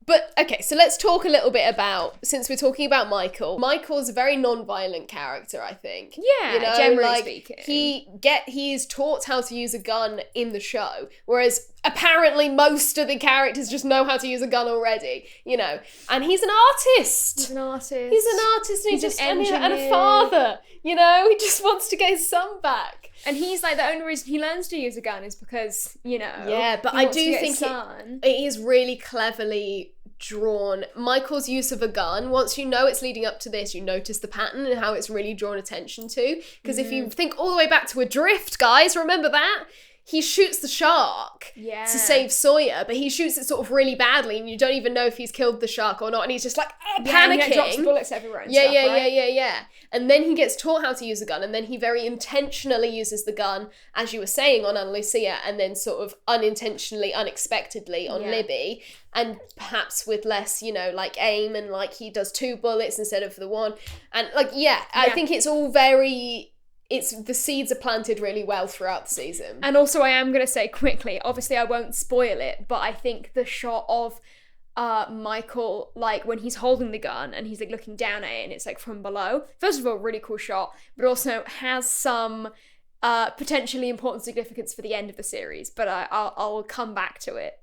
But, okay, so let's talk a little bit about, since we're talking about Michael, Michael's a very non-violent character, I think. Yeah, generally speaking. He's taught how to use a gun in the show, whereas apparently most of the characters just know how to use a gun already, and he's an artist. He's an artist. And he's an engineer. And a father, he just wants to get his son back. And he's like, the only reason he learns to use a gun is because, Yeah, but I do think it is really cleverly drawn. Michael's use of a gun, once you know it's leading up to this, you notice the pattern and how it's really drawn attention to. Because if you think all the way back to Adrift, guys, remember that? He shoots the shark to save Sawyer, but he shoots it sort of really badly, and you don't even know if he's killed the shark or not, and he's just like panicking. And he drops bullets everywhere and stuff, right? Yeah. And then he gets taught how to use a gun, and then he very intentionally uses the gun, as you were saying, on Ana Lucia, and then sort of unintentionally, unexpectedly on Libby, and perhaps with less, aim, and he does 2 bullets instead of the 1. And I think it's all very... the seeds are planted really well throughout the season. And also, I am going to say quickly, obviously I won't spoil it, but I think the shot of Michael, when he's holding the gun and he's looking down at it and it's from below, first of all, really cool shot, but also has some potentially important significance for the end of the series, but I'll come back to it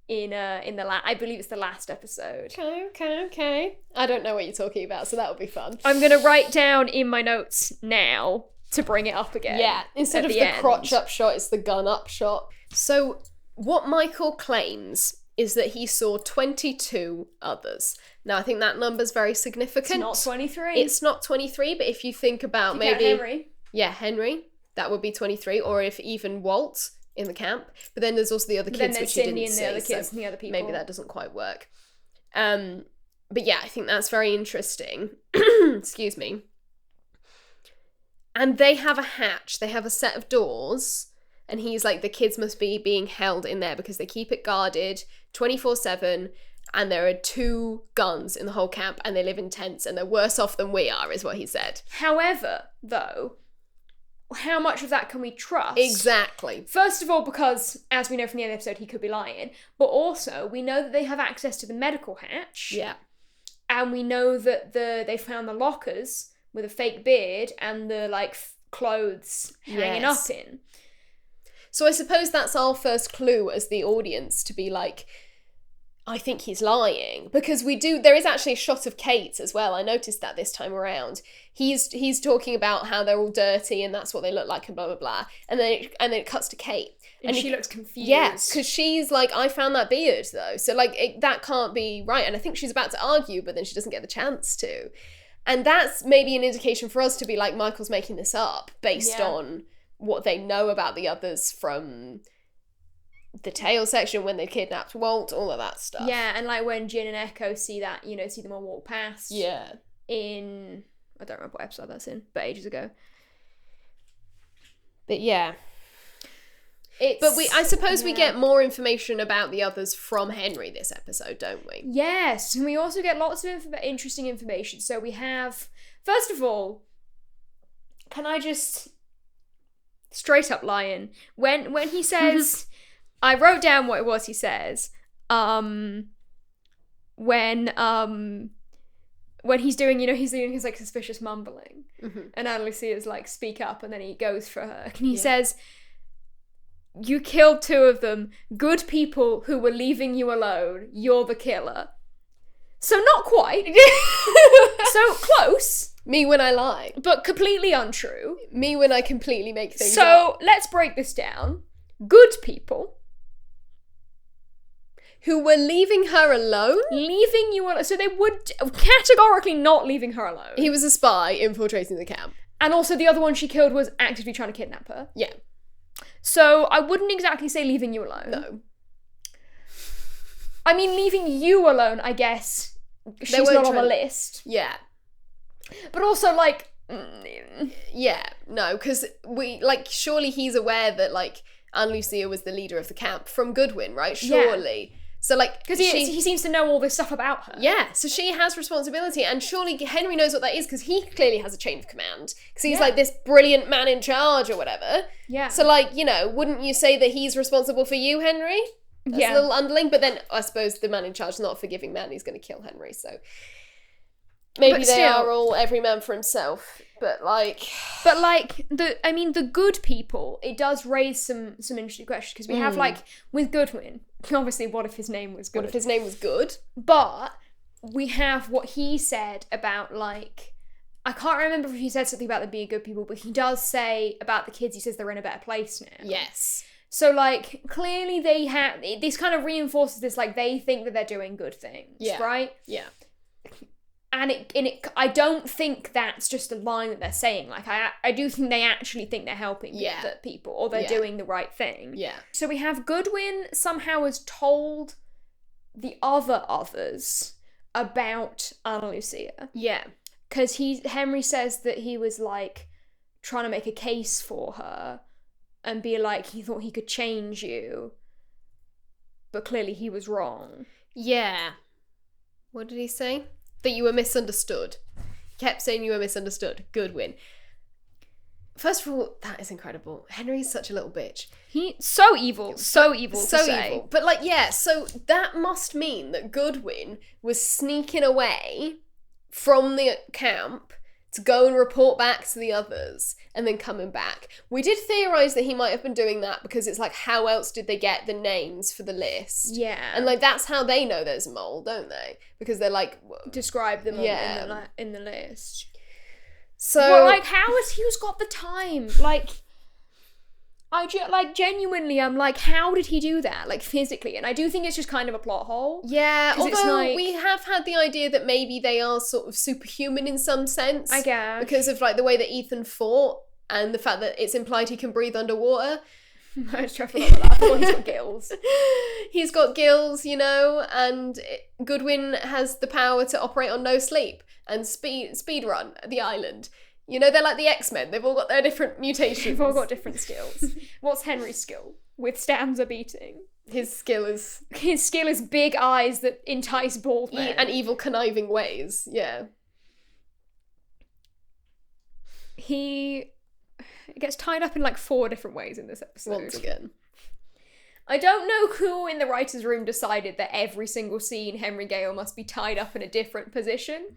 I believe it's the last episode. Okay. I don't know what you're talking about, so that'll be fun. I'm going to write down in my notes now to bring it up again. Yeah, instead of the crotch up shot, it's the gun up shot. So what Michael claims is that he saw 22 others. Now, I think that number's very significant. It's not 23. It's not 23, but if you think about maybe... Henry. Yeah, Henry. That would be 23, or if even Walt in the camp. But then there's also the other kids, which you didn't see. Then there's Cindy and the other kids and the other people. Maybe that doesn't quite work. But yeah, I think that's very interesting. Excuse me. And they have a hatch. They have a set of doors. And he's like, the kids must be being held in there because they keep it guarded 24/7. And there are 2 guns in the whole camp. And they live in tents. And they're worse off than we are, is what he said. However, though, how much of that can we trust? Exactly. First of all, because, as we know from the end of the episode, he could be lying. But also, we know that they have access to the medical hatch. Yeah. And we know that they found the lockers with a fake beard and the clothes hanging up in. So I suppose that's our first clue as the audience to be like, I think he's lying, because there is actually a shot of Kate as well. I noticed that this time around. He's talking about how they're all dirty and that's what they look like and blah blah blah, and then it cuts to Kate and she looks confused. Yes, because she's like, I found that beard though, so that can't be right. And I think she's about to argue, but then she doesn't get the chance to. And that's maybe an indication for us to be like, Michael's making this up based on what they know about the others from the tail section, when they kidnapped Walt, all of that stuff. Yeah, and when Jin and Echo see that, see them all walk past. Yeah. In, I don't remember what episode that's in, but ages ago. But yeah. I suppose we get more information about the others from Henry this episode, don't we? Yes, and we also get lots of interesting information. So we have, first of all, can I just straight up lying? When he says, I wrote down what it was he says. When he's doing, he's doing his suspicious mumbling, and Ana Lucia's speak up, and then he goes for her, and he says, you killed 2 of them, good people who were leaving you alone, you're the killer. So not quite. So close. Me when I lie. But completely untrue. Me when I completely make things up. So let's break this down. Good people. Who were leaving her alone? Leaving you alone. So they would categorically not leaving her alone. He was a spy infiltrating the camp. And also the other one she killed was actively trying to kidnap her. Yeah. So I wouldn't exactly say leaving you alone. No. I mean, leaving you alone, I guess. She's not on the list. Yeah. But also, yeah, no, because surely he's aware that, Ana Lucia was the leader of the camp from Goodwin, right? Surely. Yeah. So, like, because he seems to know all this stuff about her. Yeah, so she has responsibility, and surely Henry knows what that is, because he clearly has a chain of command, because he's like this brilliant man in charge or whatever. Yeah. So, like, you know, wouldn't you say that he's responsible for you, Henry? That's a little underling, but then I suppose the man in charge is not a forgiving man, he's going to kill Henry, so maybe they are all every man for himself, but the good people, it does raise some interesting questions, because we have, like, with Goodwin, obviously, what if his name was good? What if his name was good? But we have what he said about, like, I can't remember if he said something about them being good people, but he does say about the kids, he says they're in a better place now. Yes. So, like, clearly they have, this kind of reinforces this, like, they think that they're doing good things, right? Yeah. And I don't think that's just a line that they're saying. Like, I do think they actually think they're helping the people, or they're doing the right thing. Yeah. So we have Goodwin somehow has told the others about Anna Lucia. Yeah. Because Henry says that he was, like, trying to make a case for her and be like, he thought he could change you, but clearly he was wrong. Yeah. What did he say? That you were misunderstood. He kept saying you were misunderstood. Goodwin. First of all, that is incredible. Henry's such a little bitch. He's so evil. So evil to say. Evil. But, like, yeah, so that must mean that Goodwin was sneaking away from the camp to go and report back to the others and then coming back. We did theorise that he might have been doing that because it's like, how else did they get the names for the list? Yeah. And, like, that's how they know there's a mole, don't they? Because they're like... Describe them in the list. So... Well, like, who's got the time? Like... genuinely, I'm like, how did he do that? Like, physically. And I do think it's just kind of a plot hole. Yeah, although it's like, we have had the idea that maybe they are sort of superhuman in some sense. I guess. Because of, like, the way that Ethan fought and the fact that it's implied he can breathe underwater. I was trying to forget about that. I thought he's got gills. He's got gills, you know, and Goodwin has the power to operate on no sleep and speed run the island. You know, they're like the X-Men. They've all got their different mutations. They've all got different skills. What's Henry's skill? Withstands a beating. His skill is big eyes that entice bald men. And evil, conniving ways, yeah. He gets tied up in, like, 4 different ways in this episode. Once again. I don't know who in the writer's room decided that every single scene Henry Gale must be tied up in a different position.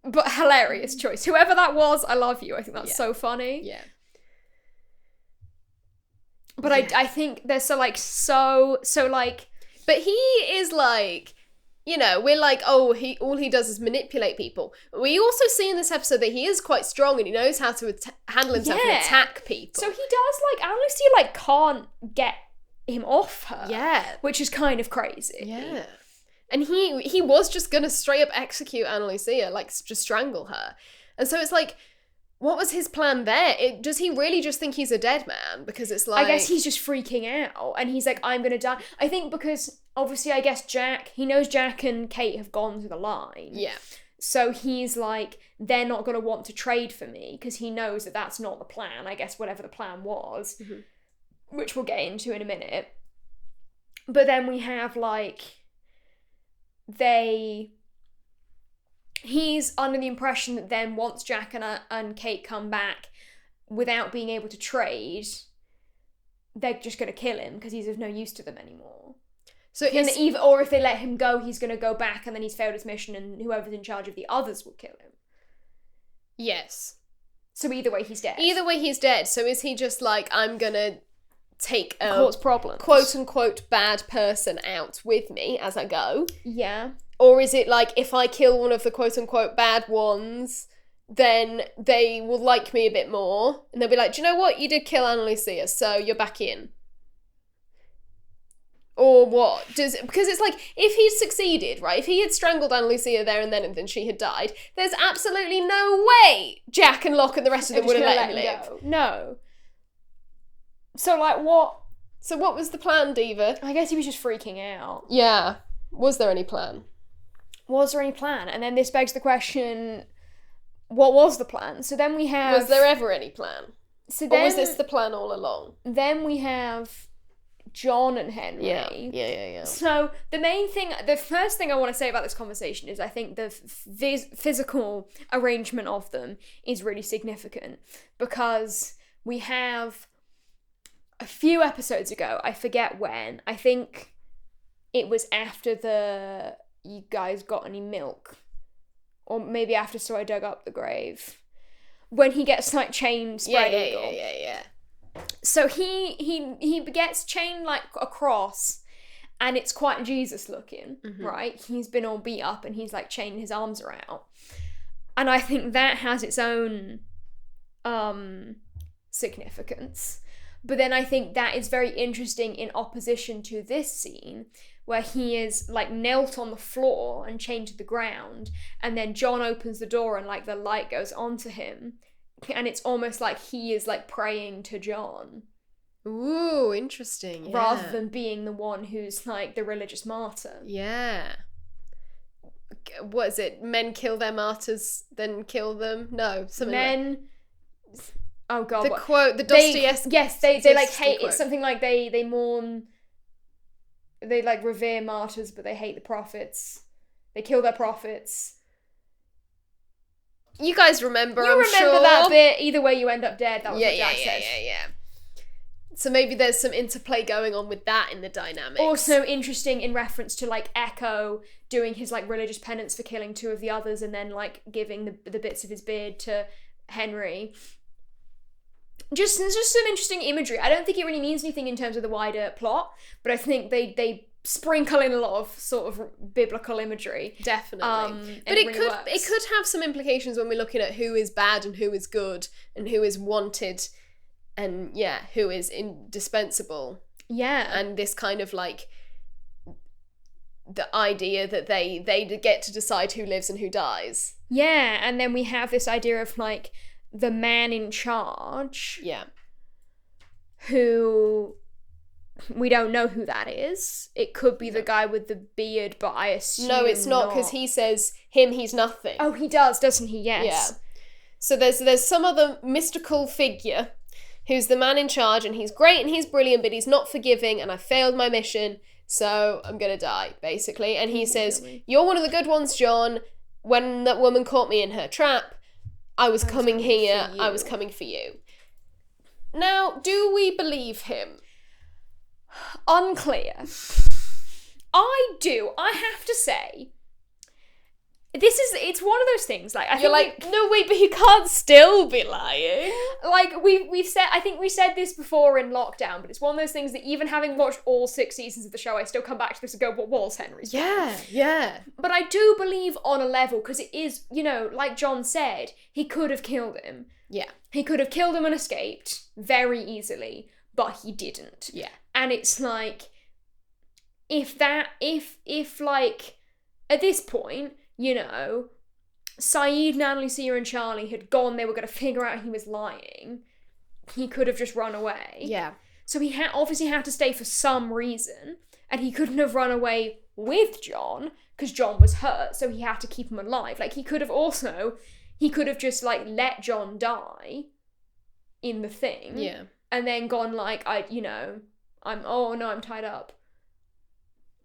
But hilarious choice. Whoever that was, I love you. I think that's so funny. Yeah. But I think they're so like... But he is like, you know, we're like, oh, all he does is manipulate people. We also see in this episode that he is quite strong and he knows how to handle himself and attack people. So he does, like, Anna Lucia, like, can't get him off her. Yeah. Which is kind of crazy. Yeah. And he was just gonna straight up execute Anna Lucia, like, just strangle her. And so it's like, what was his plan there? Does he really just think he's a dead man? Because it's like... I guess he's just freaking out. And he's like, I'm gonna die. I think because, obviously, I guess he knows Jack and Kate have gone to the line. Yeah. So he's like, they're not gonna want to trade for me, because he knows that that's not the plan. I guess whatever the plan was, which we'll get into in a minute. But then we have, like... He's under the impression that then once Jack and Kate come back without being able to trade, they're just going to kill him because he's of no use to them anymore. So or if they let him go, he's going to go back and then he's failed his mission and whoever's in charge of the others will kill him. Yes. So either way, he's dead. Either way, he's dead. So is he just like, I'm going to take a cause problems, quote-unquote bad person out with me as I go? Yeah. Or is it like, if I kill one of the quote-unquote bad ones, then they will like me a bit more, and they'll be like, do you know what? You did kill Anna Lucia, so you're back in. Or what? Because it's like, if he'd succeeded, right? If he had strangled Anna Lucia there and then she had died, there's absolutely no way Jack and Locke and the rest of them would have let him live. Go. No. So, like, what? So what was the plan, Diva? I guess he was just freaking out. Yeah. Was there any plan? Was there any plan? And then this begs the question, what was the plan? So then we have... Was there ever any plan? So then, or was this the plan all along? Then we have John and Henry. Yeah. So the first thing I want to say about this conversation is I think the physical arrangement of them is really significant, because we have a few episodes ago, I forget when, I think it was after you guys got any milk, or maybe after So I Dug Up the Grave, when he gets like chained spread eagle. Yeah. So he gets chained like across, and it's quite Jesus looking, right? He's been all beat up and he's like chaining his arms around. And I think that has its own significance. But then I think that is very interesting in opposition to this scene, where he is like knelt on the floor and chained to the ground, and then John opens the door and like the light goes onto him. And it's almost like he is like praying to John. Ooh, interesting. Yeah. Rather than being the one who's like the religious martyr. Yeah. What is it? Men kill their martyrs, then kill them? No, something like... Oh god. The quote, the Dostoevsky... Yes, they like hate... Quote. It's something like they mourn... They like revere martyrs, but they hate the prophets. They kill their prophets. You guys remember, I'm sure. You remember that bit. Either way, you end up dead. That was what Jack said. Yeah. So maybe there's some interplay going on with that in the dynamics. Also interesting in reference to like Echo doing his like religious penance for killing two of the others, and then like giving the bits of his beard to Henry. Just some interesting imagery. I don't think it really means anything in terms of the wider plot, but I think they sprinkle in a lot of sort of biblical imagery. Definitely. But it could have some implications when we're looking at who is bad and who is good, and who is wanted and who is indispensable. Yeah. And this kind of like the idea that they get to decide who lives and who dies. Yeah, and then we have this idea of like the man in charge. Yeah. Who we don't know who that is. It could be the guy with the beard, but I assume no, it's not, because he says he's nothing. Oh, he does, doesn't he? Yes. Yeah. So there's some other mystical figure who's the man in charge, and he's great and he's brilliant, but he's not forgiving, and I failed my mission, so I'm gonna die, basically. And he says, "You're one of the good ones, John. When that woman caught me in her trap, I was coming here. I was coming for you." Now, do we believe him? Unclear. I do. I have to say, it's one of those things. Like You're like, no, wait, but he can't still be lying. Like we've said, I think we said this before in lockdown, but it's one of those things that even having watched all 6 seasons of the show, I still come back to this and go, what was Henry's plan? Yeah. But I do believe on a level, because it is, like John said, he could have killed him. Yeah. He could have killed him and escaped very easily, but he didn't. Yeah. And it's like, if like, at this point, Saeed, Natalie, Sia and Charlie had gone, they were going to figure out he was lying, he could have just run away. Yeah. So he obviously had to stay for some reason, and he couldn't have run away with John, because John was hurt, so he had to keep him alive. Like, he could have just, like, let John die in the thing. Yeah. And then gone, like, I'm tied up.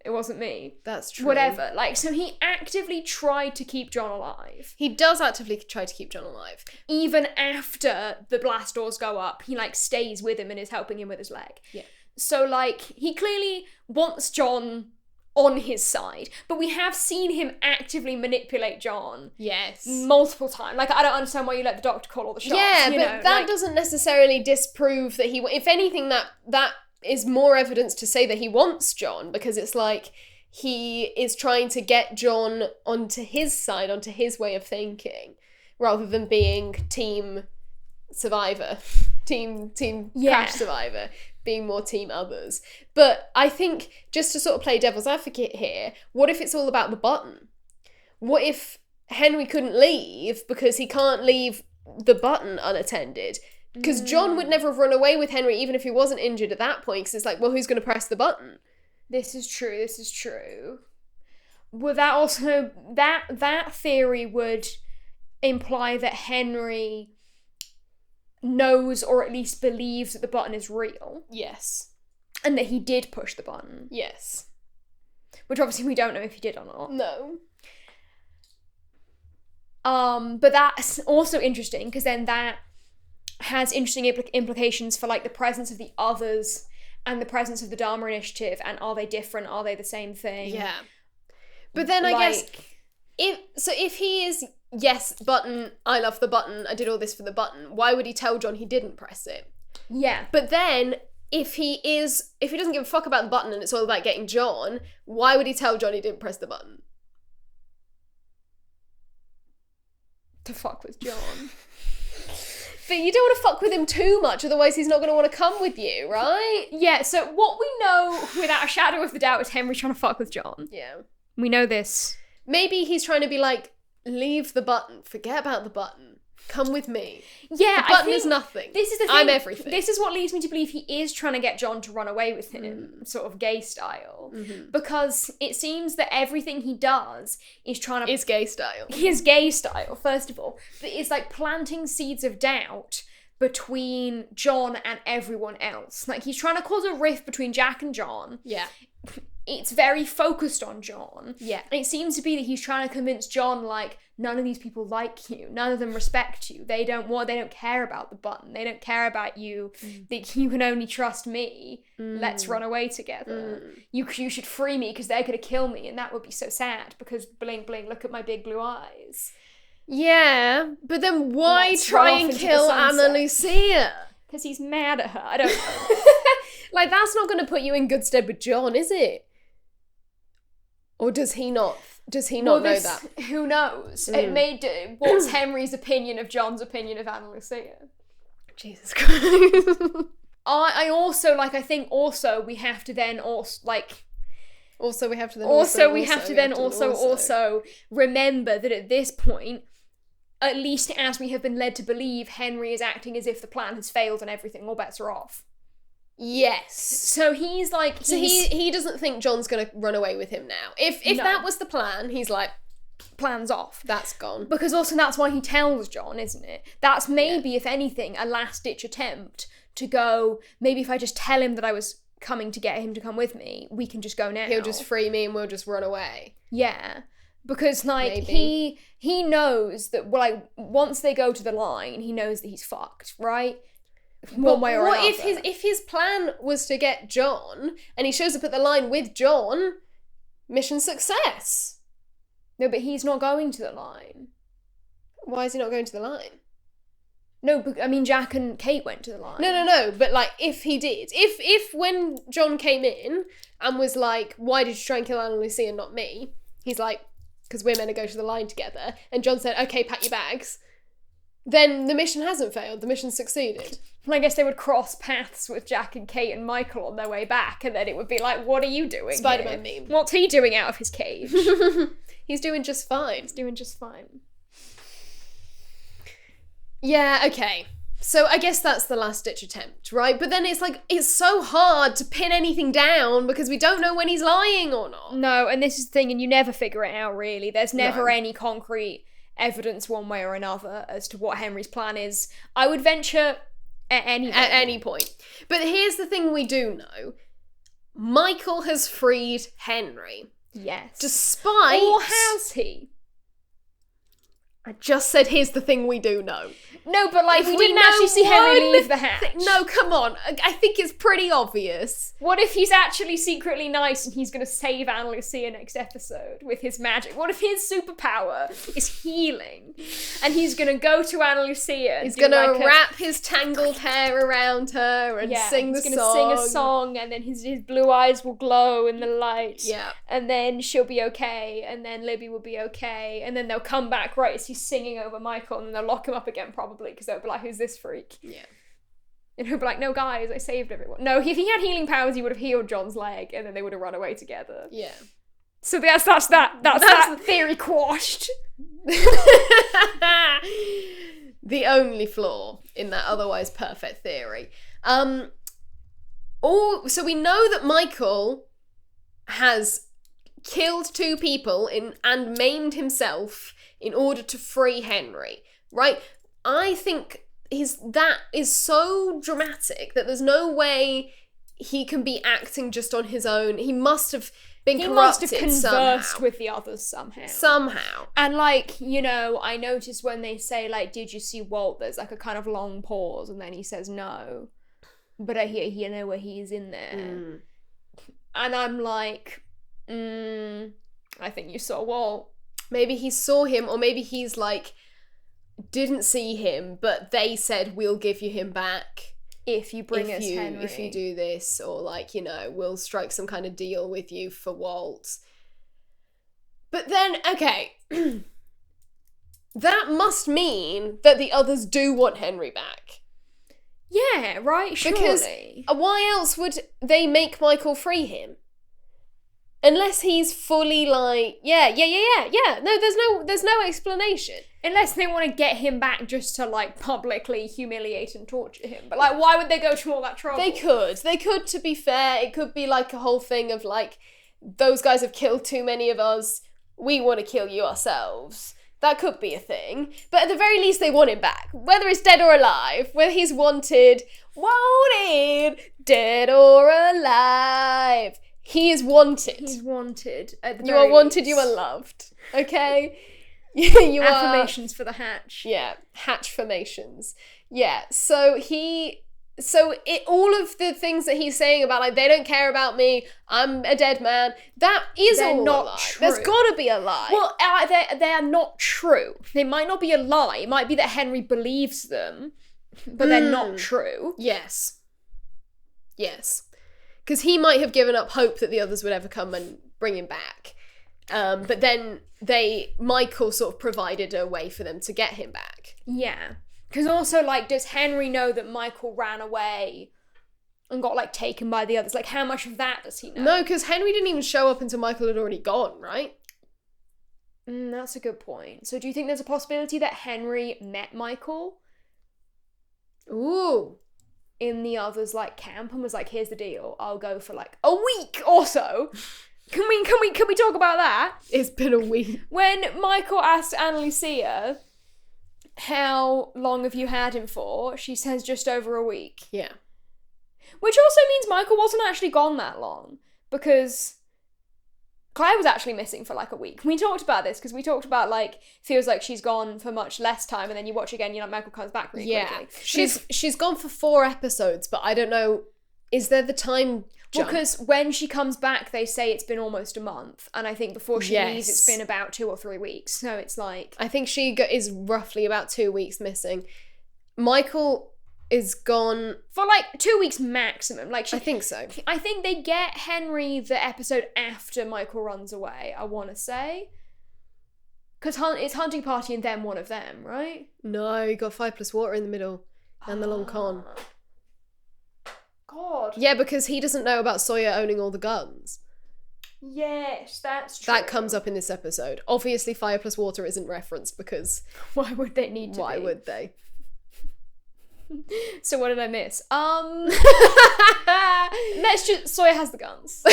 It wasn't me. That's true. Whatever. Like, so he actively tried to keep John alive. He does actively try to keep John alive. Even after the blast doors go up, he, like, stays with him and is helping him with his leg. Yeah. So, like, he clearly wants John on his side, but we have seen him actively manipulate John. Yes. Multiple times. Like, I don't understand why you let the doctor call all the shots. Yeah, but that doesn't necessarily disprove that if anything, that is more evidence to say that he wants John, because it's like he is trying to get John onto his side, onto his way of thinking, rather than being team survivor, team crash survivor, being more team others. But I think, just to sort of play devil's advocate here, what if it's all about the button? What if Henry couldn't leave because he can't leave the button unattended? Because John would never have run away with Henry even if he wasn't injured at that point, because it's like, well, who's going to press the button? This is true. Well, that also, that theory would imply that Henry knows, or at least believes, that the button is real. Yes. And that he did push the button. Yes. Which obviously we don't know if he did or not. No. But that's also interesting, because then that has interesting implications for, like, the presence of the others and the presence of the Dharma Initiative, and are they different? Are they the same thing? Yeah. But then I guess, if he is, yes, button, I love the button, I did all this for the button, why would he tell John he didn't press it? Yeah. But then, if he doesn't give a fuck about the button and it's all about getting John, why would he tell John he didn't press the button? To fuck with John. But you don't want to fuck with him too much, otherwise he's not going to want to come with you, right? Yeah, so what we know, without a shadow of a doubt, is Henry trying to fuck with John. Yeah. We know this. Maybe he's trying to be like, leave the button, forget about the button, come with me. Yeah, the button is nothing. This is the thing. I'm everything. This is what leads me to believe he is trying to get John to run away with him, sort of gay style. Mm-hmm. Because it seems that everything he does is trying to... Is gay style. His gay style, first of all. But it's like planting seeds of doubt between John and everyone else. Like, he's trying to cause a rift between Jack and John. Yeah. It's very focused on John. Yeah. And it seems to be that he's trying to convince John, like, none of these people like you. None of them respect you. They don't care about the button. They don't care about you. That you can only trust me. Let's run away together. You should free me because they're going to kill me, and that would be so sad because bling bling, look at my big blue eyes. Yeah, but then why Let's try run off and into kill the sunset. Anna Lucia? Because he's mad at her. I don't know. Like, that's not going to put you in good stead with John, is it? Or does he not? Does he not know that? Who knows? It may do. What's Henry's opinion of John's opinion of Anna Lucia? Jesus Christ. I also, like, I think also we have to then also, like... Also, we have to then also remember that at this point, at least as we have been led to believe, Henry is acting as if the plan has failed and everything, all bets are off. Yes. So he's like... So he doesn't think John's going to run away with him now. If No. that was the plan, he's like, Plan's off. that's gone. Because also that's why he tells John, isn't it? That's maybe, if anything, a last-ditch attempt to go, maybe if I just tell him that I was coming to get him to come with me, we can just go now. He'll just free me and we'll just run away. Yeah. Because, like, Maybe. he knows that, like, once they go to the line, he knows that he's fucked, right? One way or another. If his plan was to get John, and he shows up at the line with John, mission success. No, but he's not going to the line. Why is he not going to the line? No, but, I mean, Jack and Kate went to the line. No, but, like, if he did, if when John came in and was like, why did you try and kill Anna Lucia and not me? He's like, because we're meant to go to the line together. And John said, okay, pack your bags. Then the mission hasn't failed. The mission's succeeded. And I guess they would cross paths with Jack and Kate and Michael on their way back, and then it would be like, what are you doing Spider-Man here? meme. What's he doing out of his cage? He's doing just fine. He's doing just fine. Yeah, okay. So I guess that's the last-ditch attempt, right? But then it's like, it's so hard to pin anything down because we don't know when he's lying or not. No, and this is the thing, and you never figure it out, really. There's never No. any concrete evidence one way or another as to what Henry's plan is. I would venture at any point. But here's the thing we do know. Michael has freed Henry. Yes. Despite... Or has he? I just said here's the thing we do know. No, but like, If we we didn't know actually see Henry one leave the hatch. No, come on. I think it's pretty obvious. What if he's actually secretly nice and he's going to save Anna Lucia next episode with his magic? What if his superpower is healing and he's going to go to Anna Lucia and He's going to like wrap his tangled hair around her and sing the he's song. going to sing a song, and then his blue eyes will glow in the light. Yeah. And then she'll be okay, and then Libby will be okay, and then they'll come back right as he's singing over Michael, and then they'll lock him up again probably because they'll be like, who's this freak? Yeah. And he'll be like, no, guys, I saved everyone. No, if he had healing powers, he would have healed John's leg, and then they would have run away together. Yeah. So that's that theory quashed. The only flaw in that otherwise perfect theory. So we know that Michael has killed 2 people and maimed himself in order to free Henry, right? I think that is so dramatic that there's no way he can be acting just on his own. He must have been He corrupted must have conversed somehow. with the others somehow. Somehow. And, like, you know, I noticed when they say, like, did you see Walt? There's, like, a kind of long pause, and then he says no. But I hear, you know, where he's in there. And I'm like, I think you saw Walt. Maybe he saw him, or maybe he's, like, didn't see him, but they said, we'll give you him back. If you bring us Henry. If you do this, or, like, you know, we'll strike some kind of deal with you for Walt. But then, okay, that must mean that the others do want Henry back. Yeah, right, surely. Because why else would they make Michael free him? Unless he's fully like, yeah. No, there's no explanation. Unless they want to get him back just to, like, publicly humiliate and torture him. But, like, why would they go to all that trouble? They could, to be fair. It could be, like, a whole thing of, like, those guys have killed too many of us. We want to kill you ourselves. That could be a thing. But at the very least, they want him back. Whether it's dead or alive. Whether he's wanted, dead or alive. He is wanted. He's wanted. You are wanted, you are loved. Okay? You are... Affirmations for the Hatch. Yeah, Hatch formations. Yeah, so all of the things that he's saying about, like, they don't care about me, I'm a dead man, that is They're all not a lie. true. There's gotta be a lie. Well, they are not true. They might not be a lie. It might be that Henry believes them, but they're not true. Yes. Because he might have given up hope that the others would ever come and bring him back. But then Michael sort of provided a way for them to get him back. Yeah. Because also, like, does Henry know that Michael ran away and got, like, taken by the others? Like, how much of that does he know? No, because Henry didn't even show up until Michael had already gone, right? That's a good point. So do you think there's a possibility that Henry met Michael? Ooh. In the others, like, camp and was like, here's the deal, I'll go for, like, a week or so. Can we talk about that? It's been a week. When Michael asked Anna Lucia, how long have you had him for? She says just over a week. Yeah. Which also means Michael wasn't actually gone that long, because Claire was actually missing for, like, a week. We talked about this, because we talked about, like, feels like she's gone for much less time, and then you watch again, you're like, Michael comes back really quickly. She's gone for 4 episodes, but I don't know, is there the time jump? Because when she comes back, they say it's been almost a month, and I think before she leaves, it's been about 2 or 3 weeks, so it's like... I think she is roughly about 2 weeks missing. Michael is gone... For, like, 2 weeks maximum. Like, I think so. I think they get Henry the episode after Michael runs away, I want to say. Because it's Hunting Party and then one of them, right? No, you got 5 plus water in the middle. And the long con. God. Yeah, because he doesn't know about Sawyer owning all the guns. Yes, that's true. That comes up in this episode. Obviously, fire plus water isn't referenced because... Why would they need to Why be? would they? So what did I miss? Let's just... Sawyer has the guns.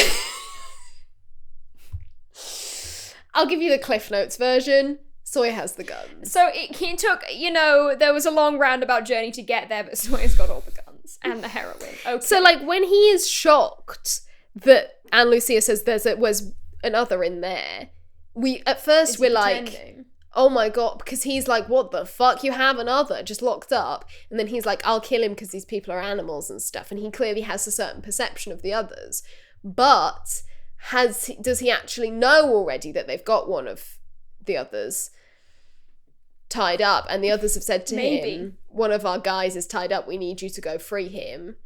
I'll give you the Cliff Notes version. Sawyer has the guns. So he took, you know, there was a long roundabout journey to get there, but Sawyer's got all the guns and the heroin. Okay. So, like, when he is shocked that Anna Lucia says was another in there, at first we're like, oh my god, because he's like, what the fuck, you have another just locked up, and then he's like, I'll kill him because these people are animals and stuff, and he clearly has a certain perception of the others, but does he actually know already that they've got one of the others tied up, and the others have said to him, one of our guys is tied up, we need you to go free him?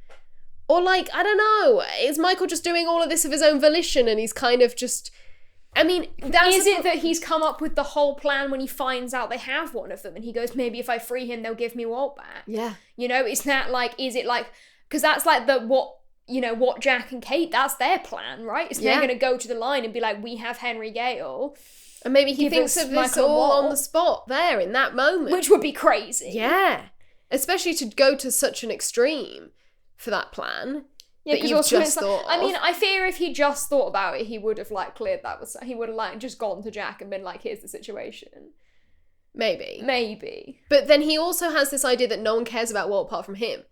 Or, like, I don't know, is Michael just doing all of this of his own volition, and he's kind of just... I mean, is it that he's come up with the whole plan when he finds out they have one of them, and he goes, maybe if I free him, they'll give me Walt back? Yeah. You know, it's that, like, is it like... Because that's like what Jack and Kate, that's their plan, right? It's they're going to go to the line and be like, we have Henry Gale. And maybe he thinks of this all on the spot there, in that moment. Which would be crazy. Yeah. Especially to go to such an extreme for that plan. Yeah, because you've just thought of. I mean, I fear if he just thought about it, he would have, like, cleared that. He would have, like, just gone to Jack and been like, here's the situation. Maybe. Maybe. But then he also has this idea that no one cares about Walt apart from him.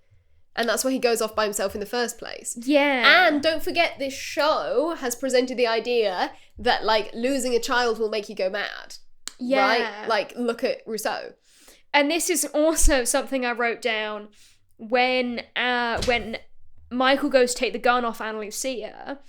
And that's why he goes off by himself in the first place. Yeah. And don't forget, this show has presented the idea that, like, losing a child will make you go mad. Yeah. Right? Like, look at Rousseau. And this is also something I wrote down when Michael goes to take the gun off Ana Lucia.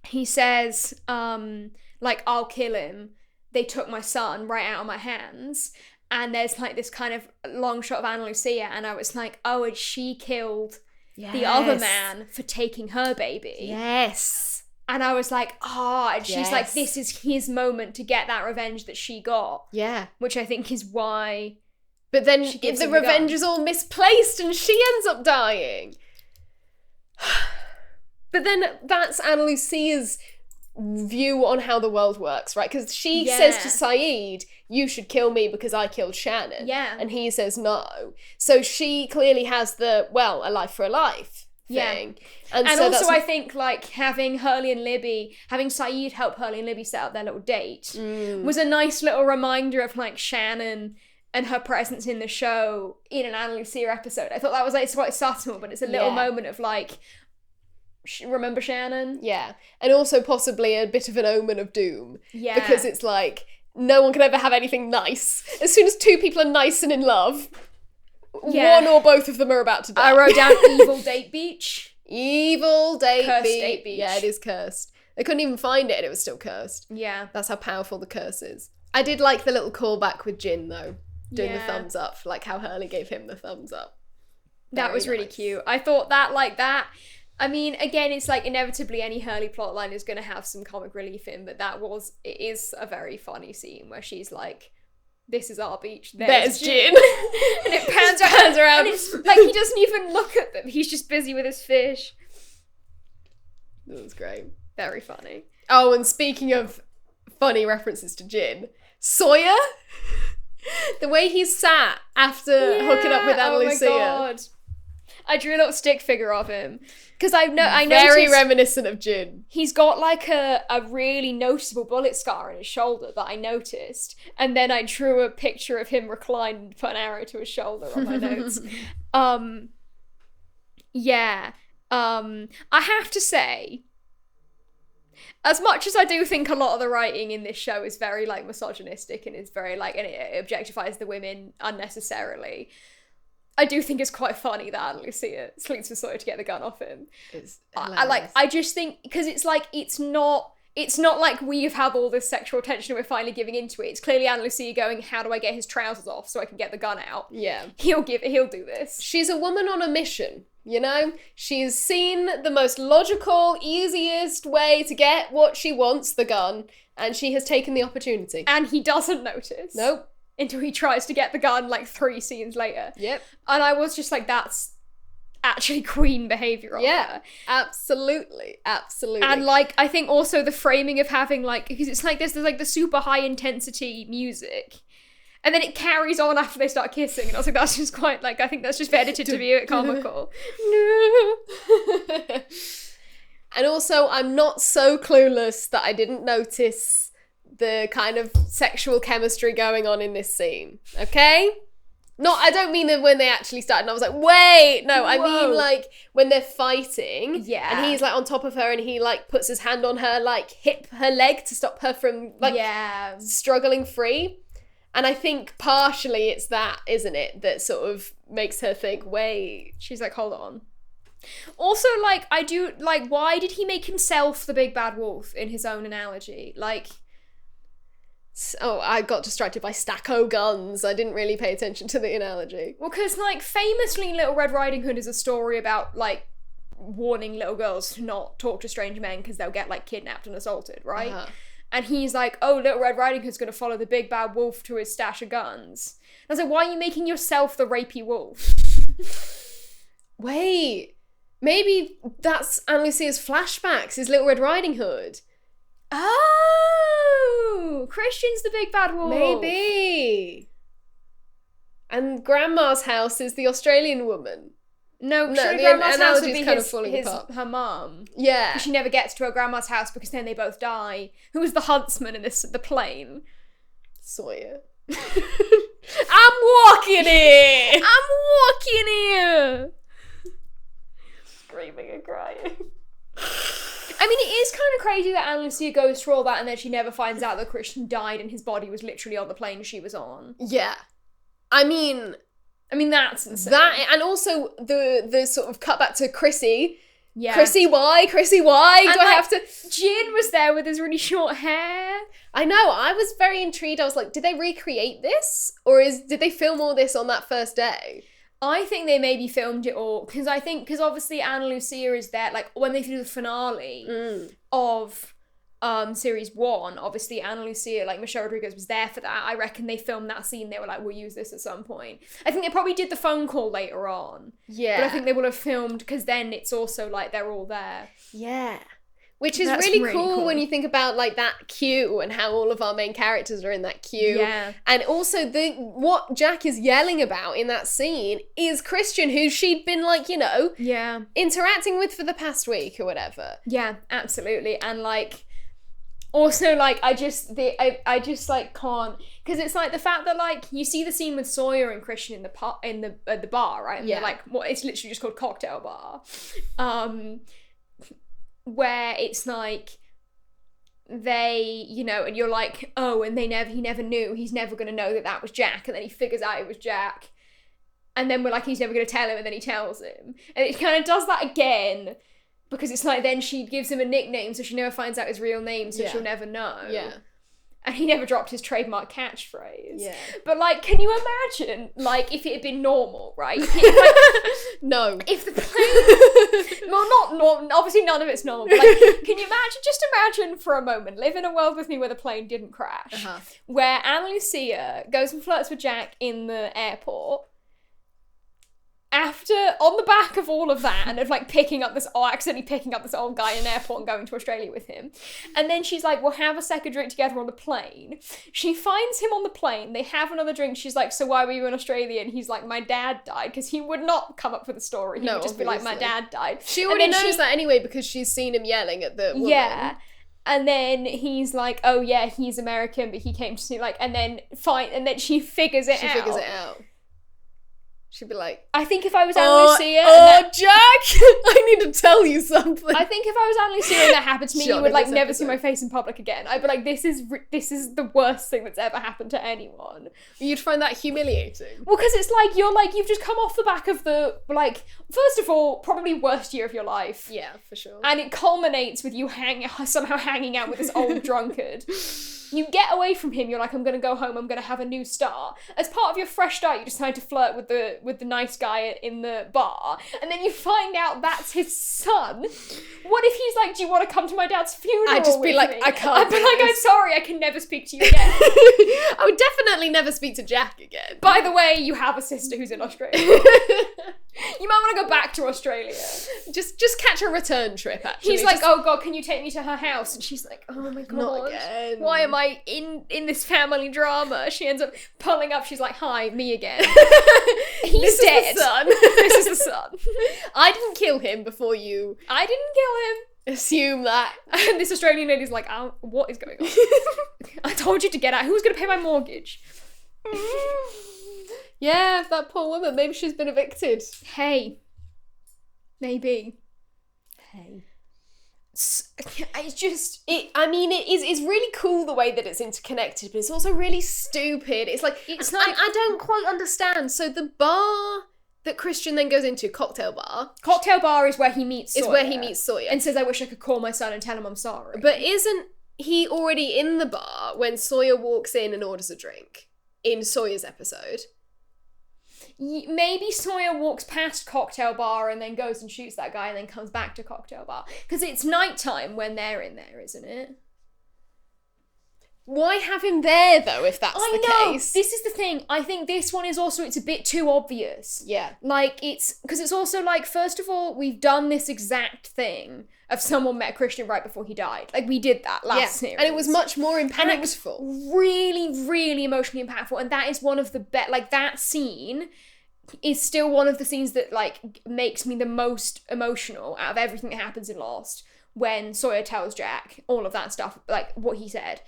He says, like, I'll kill him. They took my son right out of my hands. And there's, like, this kind of long shot of Ana Lucia, and I was like, oh, and she killed the other man for taking her baby. Yes. And I was like, and she's like, this is his moment to get that revenge that she got. Yeah. Which I think is why... But then the revenge is all misplaced and she ends up dying. But then that's Ana Lucia's view on how the world works, right? Because she says to Saeed, you should kill me because I killed Shannon. Yeah. And he says no. So she clearly has a life for a life thing. And so also I think, like, having Saeed help Hurley and Libby set up their little date was a nice little reminder of, like, Shannon and her presence in the show in an Ana Lucia episode. I thought that was, like, it's quite subtle, but it's a little moment of, like, remember Shannon? Yeah. And also possibly a bit of an omen of doom. Yeah. Because it's like, no one can ever have anything nice. As soon as two people are nice and in love, one or both of them are about to die. I wrote down Evil Date Beach. Evil Date Cursed Beach. Date Beach. Yeah, it is cursed. They couldn't even find it and it was still cursed. Yeah. That's how powerful the curse is. I did like the little callback with Jin, though. Doing the thumbs up. Like how Hurley gave him the thumbs up. That was really cute. I thought that, like, that... I mean, again, it's like inevitably any Hurley plotline is going to have some comic relief in, but it is a very funny scene where she's like, this is our beach, there's Jin. And it pans around. And it's like, he doesn't even look at them. He's just busy with his fish. That was great. Very funny. Oh, and speaking of funny references to Jin, Sawyer? The way he sat after hooking up with Ana Lucia. Oh my God. I drew a little stick figure of him. Because I noticed... Very reminiscent of Jin. He's got, like, a really noticeable bullet scar on his shoulder that I noticed. And then I drew a picture of him reclined and put an arrow to his shoulder on my notes. I have to say, as much as I do think a lot of the writing in this show is very, like, misogynistic and is very, like, and it objectifies the women unnecessarily, I do think it's quite funny that Ana Lucia sleeps with Sawyer to get the gun off him. I just think, because it's like, it's not like we've had all this sexual tension and we're finally giving into it. It's clearly Ana Lucia going, how do I get his trousers off so I can get the gun out? Yeah. He'll do this. She's a woman on a mission, you know? She's seen the most logical, easiest way to get what she wants, the gun, and she has taken the opportunity. And he doesn't notice. Nope. Until he tries to get the gun, like, 3 scenes later. Yep. And I was just like, that's actually queen behaviour of her. Absolutely. And, like, I think also the framing of having, like, because it's like, there's like the super high intensity music. And then it carries on after they start kissing. And I was like, that's just quite, like, I think that's just edited to be a bit comical. No. And also, I'm not so clueless that I didn't notice the kind of sexual chemistry going on in this scene, okay? I don't mean that when they actually started and I was like, wait, no, I mean, like, when they're fighting, and he's, like, on top of her and he, like, puts his hand on her, like, her leg to stop her from, like, struggling free. And I think partially it's that, isn't it, that sort of makes her think, wait. She's like, hold on. Also, like, I do, like, why did he make himself the big bad wolf in his own analogy? Like... Oh, I got distracted by Stacco guns. I didn't really pay attention to the analogy. Well, because, like, famously Little Red Riding Hood is a story about, like, warning little girls to not talk to strange men because they'll get, like, kidnapped and assaulted, right? Uh-huh. And he's like, oh, Little Red Riding Hood's gonna follow the big bad wolf to his stash of guns. And I was like, why are you making yourself the rapey wolf? Wait, maybe that's Ana Lucia's flashbacks, is Little Red Riding Hood. Oh, Christian's the big bad wolf. Maybe. And Grandma's house is the Australian woman. No, Grandma's house would be her mum. Yeah. She never gets to her grandma's house because then they both die. Who was the huntsman in the plane? Sawyer. I'm walking here! screaming and crying. I mean, it is kind of crazy that Ana Lucia goes through all that and then she never finds out that Christian died and his body was literally on the plane she was on. Yeah. I mean, that's insane. That, and also the sort of cut back to Chrissy. Yeah. Chrissy, why? Chrissy, why? And do I have to... Jin was there with his really short hair. I know, I was very intrigued. I was like, did they recreate this? Or did they film all this on that first day? I think they maybe filmed it all, because obviously Ana Lucia is there, like, when they do the finale of series 1, obviously Ana Lucia, like, Michelle Rodriguez was there for that. I reckon they filmed that scene, they were like, we'll use this at some point. I think they probably did the phone call later on. Yeah. But I think they would have filmed, because then it's also, like, they're all there. Yeah. Which is That's really cool when you think about, like, that queue and how all of our main characters are in that queue. Yeah. And also what Jack is yelling about in that scene is Christian, who she'd been, like, Yeah. interacting with for the past week or whatever. Yeah, absolutely. And, like, also, like, I just, like, can't, because it's, like, the fact that, like, you see the scene with Sawyer and Christian in the bar, right? And Yeah. they're, like, it's literally just called Cocktail Bar. Where it's like they, and you're like, oh, and he never knew, he's never going to know that was Jack, and then he figures out it was Jack, and then we're like, he's never going to tell him, and then he tells him, and it kind of does that again, because it's like, then she gives him a nickname, so she never finds out his real name, so she'll never know. Yeah. And he never dropped his trademark catchphrase. Yeah. But, like, can you imagine, like, if it had been normal, right? No. If the plane... well, not normal. Obviously, none of it's normal. But, like, can you imagine for a moment, live in a world with me where the plane didn't crash, where Ana Lucia goes and flirts with Jack in the airport, on the back of all of that, and of, like, accidentally picking up this old guy in an airport and going to Australia with him. And then she's like, we'll have a second drink together on the plane. She finds him on the plane. They have another drink. She's like, so why were you in Australia? And he's like, my dad died. Because he would not come up with a story. He would just be like, my dad died. She already knows that anyway because she's seen him yelling at the woman. Yeah. And then he's like, oh yeah, he's American, but he came to see, like, and then she figures it out. She'd be like, I think if I was Ana Lucia... Jack! I need to tell you something. I think if I was Ana Lucia and that happened to me, you would, like, never see my face in public again. I'd be like, this is the worst thing that's ever happened to anyone. You'd find that humiliating. Well, because it's like, you've just come off the back of the, like, first of all, probably worst year of your life. Yeah, for sure. And it culminates with you somehow hanging out with this old drunkard. You get away from him, you're like, I'm going to go home, I'm going to have a new start. As part of your fresh start, you decide to flirt with the nice guy in the bar, and then you find out that's his son. What if he's like, do you want to come to my dad's funeral I'd just be like, me? I can't. I'd be like, I'm sorry, I can never speak to you again. I would definitely never speak to Jack again. By the way, you have a sister who's in Australia. You might want to go back to Australia. Just catch a return trip, actually. He's like, oh God, can you take me to her house? And she's like, oh my God. Not again. Why am I in this family drama? She ends up pulling up. She's like, hi, me again. He's dead. This is the son. I didn't kill him before you. I didn't kill him. Assume that. And this Australian lady's like, oh, what is going on? I told you to get out. Who's going to pay my mortgage? Yeah, that poor woman. Maybe she's been evicted. Hey. Maybe. Hey. It's just... It's really cool the way that it's interconnected, but it's also really stupid. It's like... I don't quite understand. So the bar that Christian then goes into, Cocktail Bar is where he meets Sawyer. And says, I wish I could call my son and tell him I'm sorry. But isn't he already in the bar when Sawyer walks in and orders a drink? In Sawyer's episode? Maybe Sawyer walks past Cocktail Bar and then goes and shoots that guy and then comes back to Cocktail Bar. Because it's nighttime when they're in there, isn't it? Why have him there, though, if that's the case? This is the thing. I think this one is also, it's a bit too obvious. Yeah. Like, because it's also like, first of all, we've done this exact thing of someone met Christian right before he died. Like, we did that last series. And it was much more impactful. And it was really, really emotionally impactful. And that is one of the that scene is still one of the scenes that, like, makes me the most emotional out of everything that happens in Lost. When Sawyer tells Jack all of that stuff, like, what he said.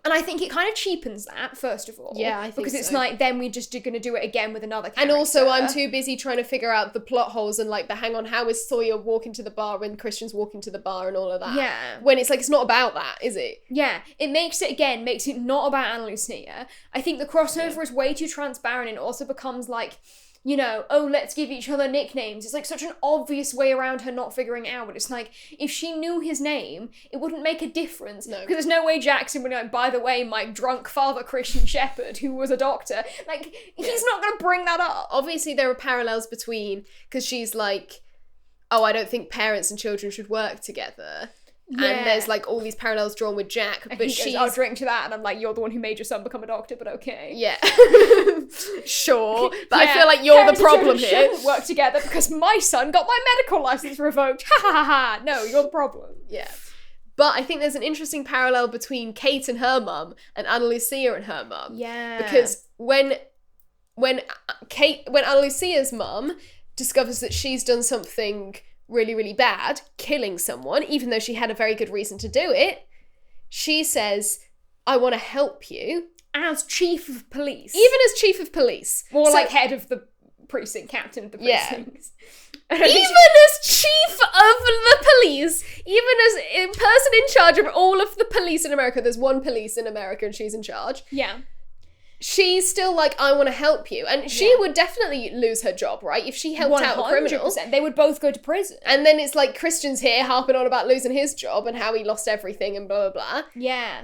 And I think it kind of cheapens that, first of all. Yeah, I think because it's so. like, then we're just going to do it again with another character. And also, I'm too busy trying to figure out the plot holes and, like, the hang on, how is Sawyer walking to the bar when Christian's walking to the bar and all of that? Yeah. When it's like, it's not about that, is it? Yeah, it makes it not about Ana Lucia. I think the crossover is way too transparent, and it also becomes like, you know, oh, let's give each other nicknames. It's like such an obvious way around her not figuring out. But it's like, if she knew his name, it wouldn't make a difference. No. Because there's no way Jackson would be like, by the way, my drunk father, Christian Shepherd, who was a doctor. Like, he's not going to bring that up. Obviously, there are parallels between, because she's like, oh, I don't think parents and children should work together. Yeah. And there's, like, all these parallels drawn with Jack, And but he goes, she's... I'll drink to that, and I'm like, you're the one who made your son become a doctor, but okay. Yeah. Sure. But Yeah, I feel like you're parents the and problem children here. shouldn't work together because my son got my medical license revoked. Ha ha ha ha. No, you're the problem. Yeah. But I think there's an interesting parallel between Kate and her mum and Ana Lucia and her mum. Yeah. Because when Ana Lucia's mum discovers that she's done something really, really bad, killing someone, even though she had a very good reason to do it, she says, I want to help you. As chief of police. Even as chief of police. More So- like head of the precinct, captain of the Yeah. precinct. Even as chief of the police, even as a person in charge of all of the police in America, there's one police in America and she's in charge, Yeah. she's still like, I want to help you. And she would definitely lose her job, right? If she helped out a criminal. 100%. They would both go to prison. And then it's like Christian's here harping on about losing his job and how he lost everything and blah, blah, blah. Yeah.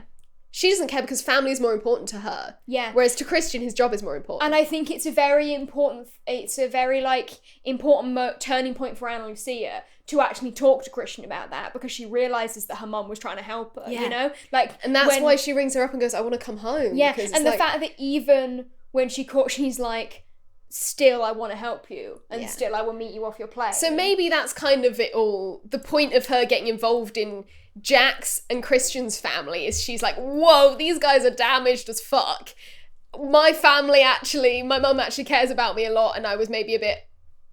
She doesn't care because family is more important to her. Yeah. Whereas to Christian, his job is more important. And I think it's a very important turning point for Ana Lucia to actually talk to Christian about that, because she realises that her mum was trying to help her, you know? Like, and that's why she rings her up and goes, I want to come home. Yeah, because and the fact that even when she caught, she's like, still I want to help you, and still I will meet you off your plane. So maybe that's kind of it all. The point of her getting involved in Jack's and Christian's family is she's like, whoa, these guys are damaged as fuck. My mum actually cares about me a lot, and I was maybe a bit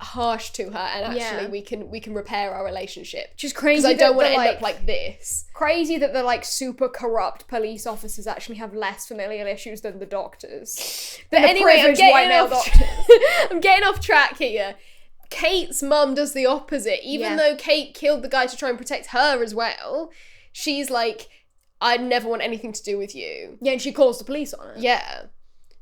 harsh to her, and actually we can repair our relationship. Which is crazy. Because I don't want to end like, up like this. Crazy that the like super corrupt police officers actually have less familial issues than the doctors. But anyway, I'm doctors. I'm getting off track here. Kate's mum does the opposite. Even though Kate killed the guy to try and protect her as well, she's like, I never want anything to do with you. Yeah, and she calls the police on her. Yeah.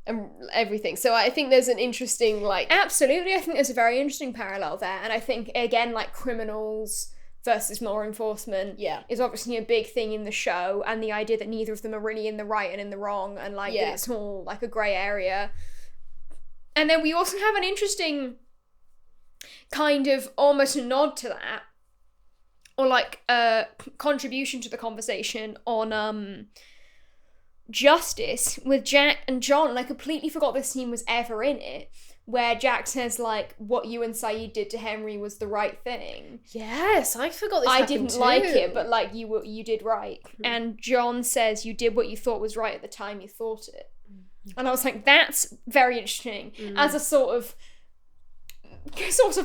And everything. So I think there's an interesting, like... Absolutely, I think there's a very interesting parallel there. And I think, again, like, criminals versus law enforcement is obviously a big thing in the show, and the idea that neither of them are really in the right and in the wrong, and, like, that it's all, like, a grey area. And then we also have an interesting kind of almost a nod to that, or, like, a contribution to the conversation on, justice with Jack and John. And I completely forgot this scene was ever in it, where Jack says, like, what you and Saeed did to Henry was the right thing. Yes, I forgot this I happened didn't too. like it, but, like, you did right. And John says, you did what you thought was right at the time you thought it. And I was like, that's very interesting as a sort of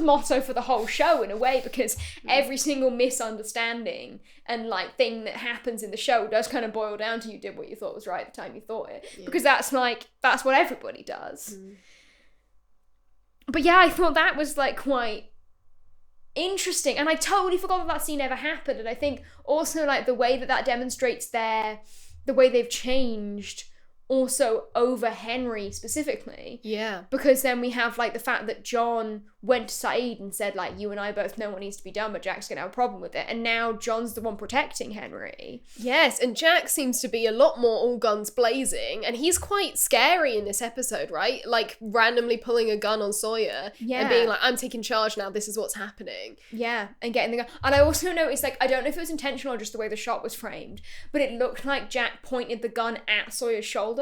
motto for the whole show, in a way, because every single misunderstanding and, like, thing that happens in the show does kind of boil down to you did what you thought was right at the time you thought it, because that's what everybody does. But yeah, I thought that was, like, quite interesting, and I totally forgot that scene ever happened. And I think also, like, the way that demonstrates the way they've changed also over Henry specifically. Yeah. Because then we have, like, the fact that John went to Saeed and said, like, you and I both know what needs to be done, but Jack's gonna have a problem with it. And now John's the one protecting Henry. Yes, and Jack seems to be a lot more all guns blazing, and he's quite scary in this episode, right? Like, randomly pulling a gun on Sawyer and being like, I'm taking charge now, this is what's happening. Yeah, and getting the gun. And I also noticed, like, I don't know if it was intentional or just the way the shot was framed, but it looked like Jack pointed the gun at Sawyer's shoulder.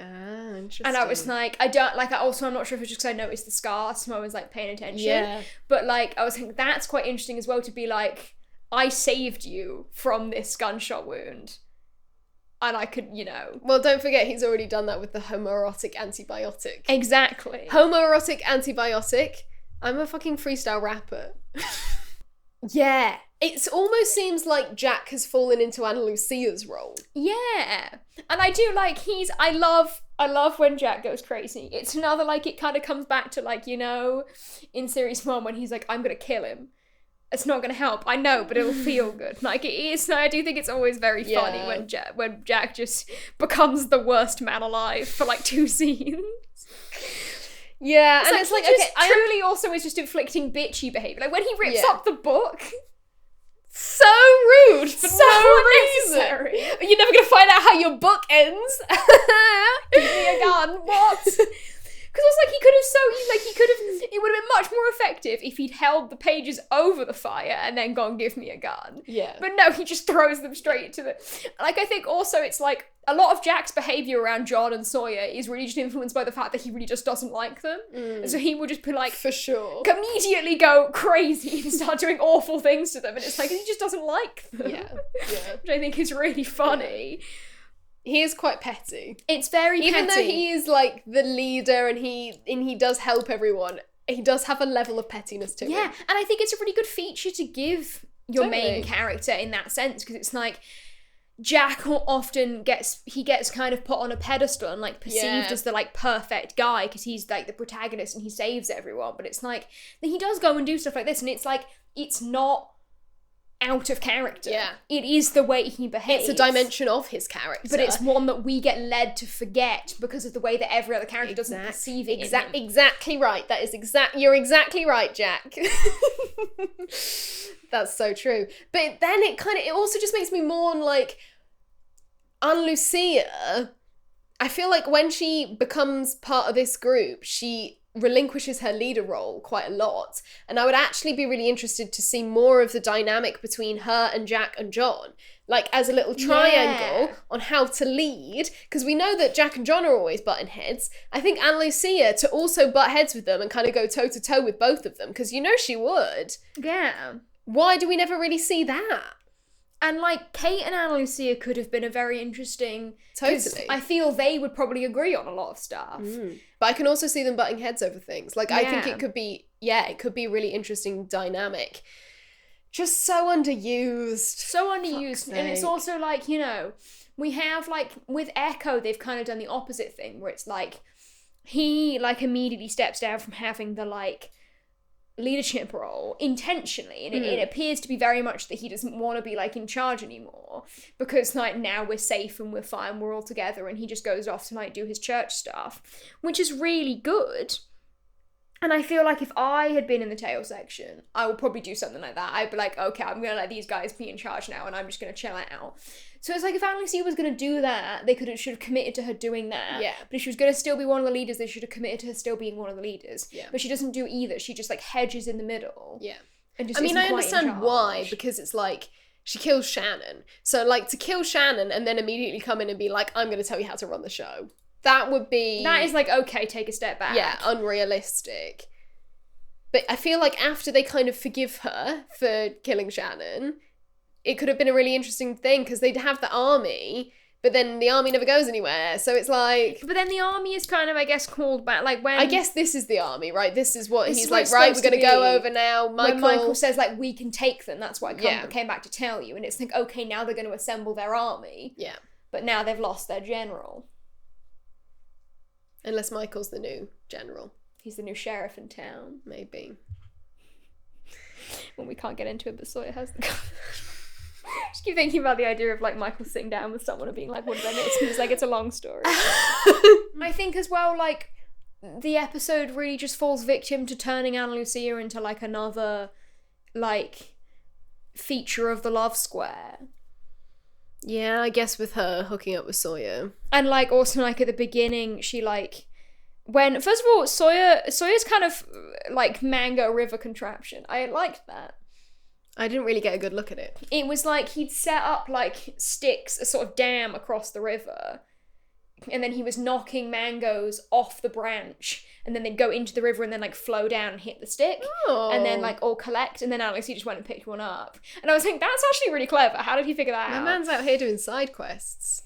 Ah, interesting. And I was like, I'm not sure if it's just because I noticed the scar, so I was, like, paying attention. Yeah. But, like, I was thinking that's quite interesting as well, to be like, I saved you from this gunshot wound. And I could, you know. Well, don't forget, he's already done that with the homoerotic antibiotic. Exactly. Homoerotic antibiotic. I'm a fucking freestyle rapper. Yeah. It almost seems like Jack has fallen into Ana Lucia's role. Yeah. And I do like, I love when Jack goes crazy. It's another, like, it kind of comes back to, like, you know, in series 1 when he's like, I'm gonna kill him. It's not gonna help, I know, but it'll feel good. Like, it is, I do think it's always very funny when Jack just becomes the worst man alive for, like, 2 scenes. Yeah, and it's like, okay, truly also is just inflicting bitchy behaviour. Like, when he rips up the book... So rude for no reason. You're never gonna find out how your book ends. Give me a gun. What? Because it's like it would have been much more effective if he'd held the pages over the fire and then gone, give me a gun. Yeah. But no, he just throws them straight into the... Like, I think also it's like, a lot of Jack's behaviour around John and Sawyer is really just influenced by the fact that he really just doesn't like them. And so he would just be like... For sure. Immediately go crazy and start doing awful things to them. And it's like, he just doesn't like them. Yeah. Which I think is really funny. Yeah. He is quite petty. It's very petty. Even though he is, like, the leader and he does help everyone, he does have a level of pettiness to him. Yeah, and I think it's a really good feature to give your main character in that sense, because it's like, Jack often gets kind of put on a pedestal and, like, perceived as the, like, perfect guy, because he's, like, the protagonist and he saves everyone, but it's like, then he does go and do stuff like this, and it's like, it's not out of character. Yeah. It is the way he behaves. It's a dimension of his character. But it's one that we get led to forget because of the way that every other character doesn't perceive it. Exactly right. That is you're exactly right, Jack. That's so true. But then it also just makes me mourn, like, Ana Lucia. I feel like when she becomes part of this group, she relinquishes her leader role quite a lot, and I would actually be really interested to see more of the dynamic between her and Jack and John, like as a little triangle on how to lead, because we know that Jack and John are always butting heads. I think Ana Lucia to also butt heads with them and kind of go toe to toe with both of them, because you know she would. Yeah. Why do we never really see that? And, like, Kate and Ana Lucia could have been a very interesting... Totally. I feel they would probably agree on a lot of stuff. But I can also see them butting heads over things. Like, I think it could be a really interesting dynamic. Just so underused. And it's also, like, you know, we have, like, with Echo, they've kind of done the opposite thing, where it's, like, he, like, immediately steps down from having the, like, leadership role intentionally, and it appears to be very much that he doesn't want to be, like, in charge anymore, because, like, now we're safe and we're fine, we're all together, and he just goes off to, like, do his church stuff, which is really good. And I feel like if I had been in the tail section, I would probably do something like that. I'd be like, okay, I'm gonna let these guys be in charge now, and I'm just gonna chill out. So it's like, if Ana Lucia was gonna do that, they should have committed to her doing that. Yeah. But if she was gonna still be one of the leaders, they should have committed to her still being one of the leaders. Yeah. But she doesn't do either. She just, like, hedges in the middle. Yeah. And just I understand why, because it's like, she kills Shannon. So, like, to kill Shannon and then immediately come in and be like, I'm gonna tell you how to run the show. That is like, okay, take a step back. Yeah, unrealistic. But I feel like after they kind of forgive her for killing Shannon, it could have been a really interesting thing, because they'd have the army, but then the army never goes anywhere. So it's like... But then the army is kind of, I guess, called back, like, when... I guess this is the army, right? This is what he's like, right, we're going to go over now. When Michael says, like, we can take them, that's what I came back to tell you. And it's like, okay, now they're going to assemble their army. Yeah. But now they've lost their general. Unless Michael's the new general. He's the new sheriff in town. Maybe. Well, we can't get into it, but Sawyer has the gun. Just keep thinking about the idea of, like, Michael sitting down with someone and being like, what did I miss? And he's like, it's a long story. I think as well, like, the episode really just falls victim to turning Ana Lucia into, like, another, like, feature of the love square. Yeah, I guess with her hooking up with Sawyer. And, like, also, like, at the beginning, she, like... When, first of all, Sawyer's kind of, like, Mango River contraption. I liked that. I didn't really get a good look at it. It was like he'd set up, like, sticks, a sort of dam across the river, and then he was knocking mangoes off the branch, and then they'd go into the river and then, like, flow down and hit the stick, and then, like, all collect, and then Alex, he just went and picked one up. And I was like, that's actually really clever. How did he figure that out? My man's out here doing side quests.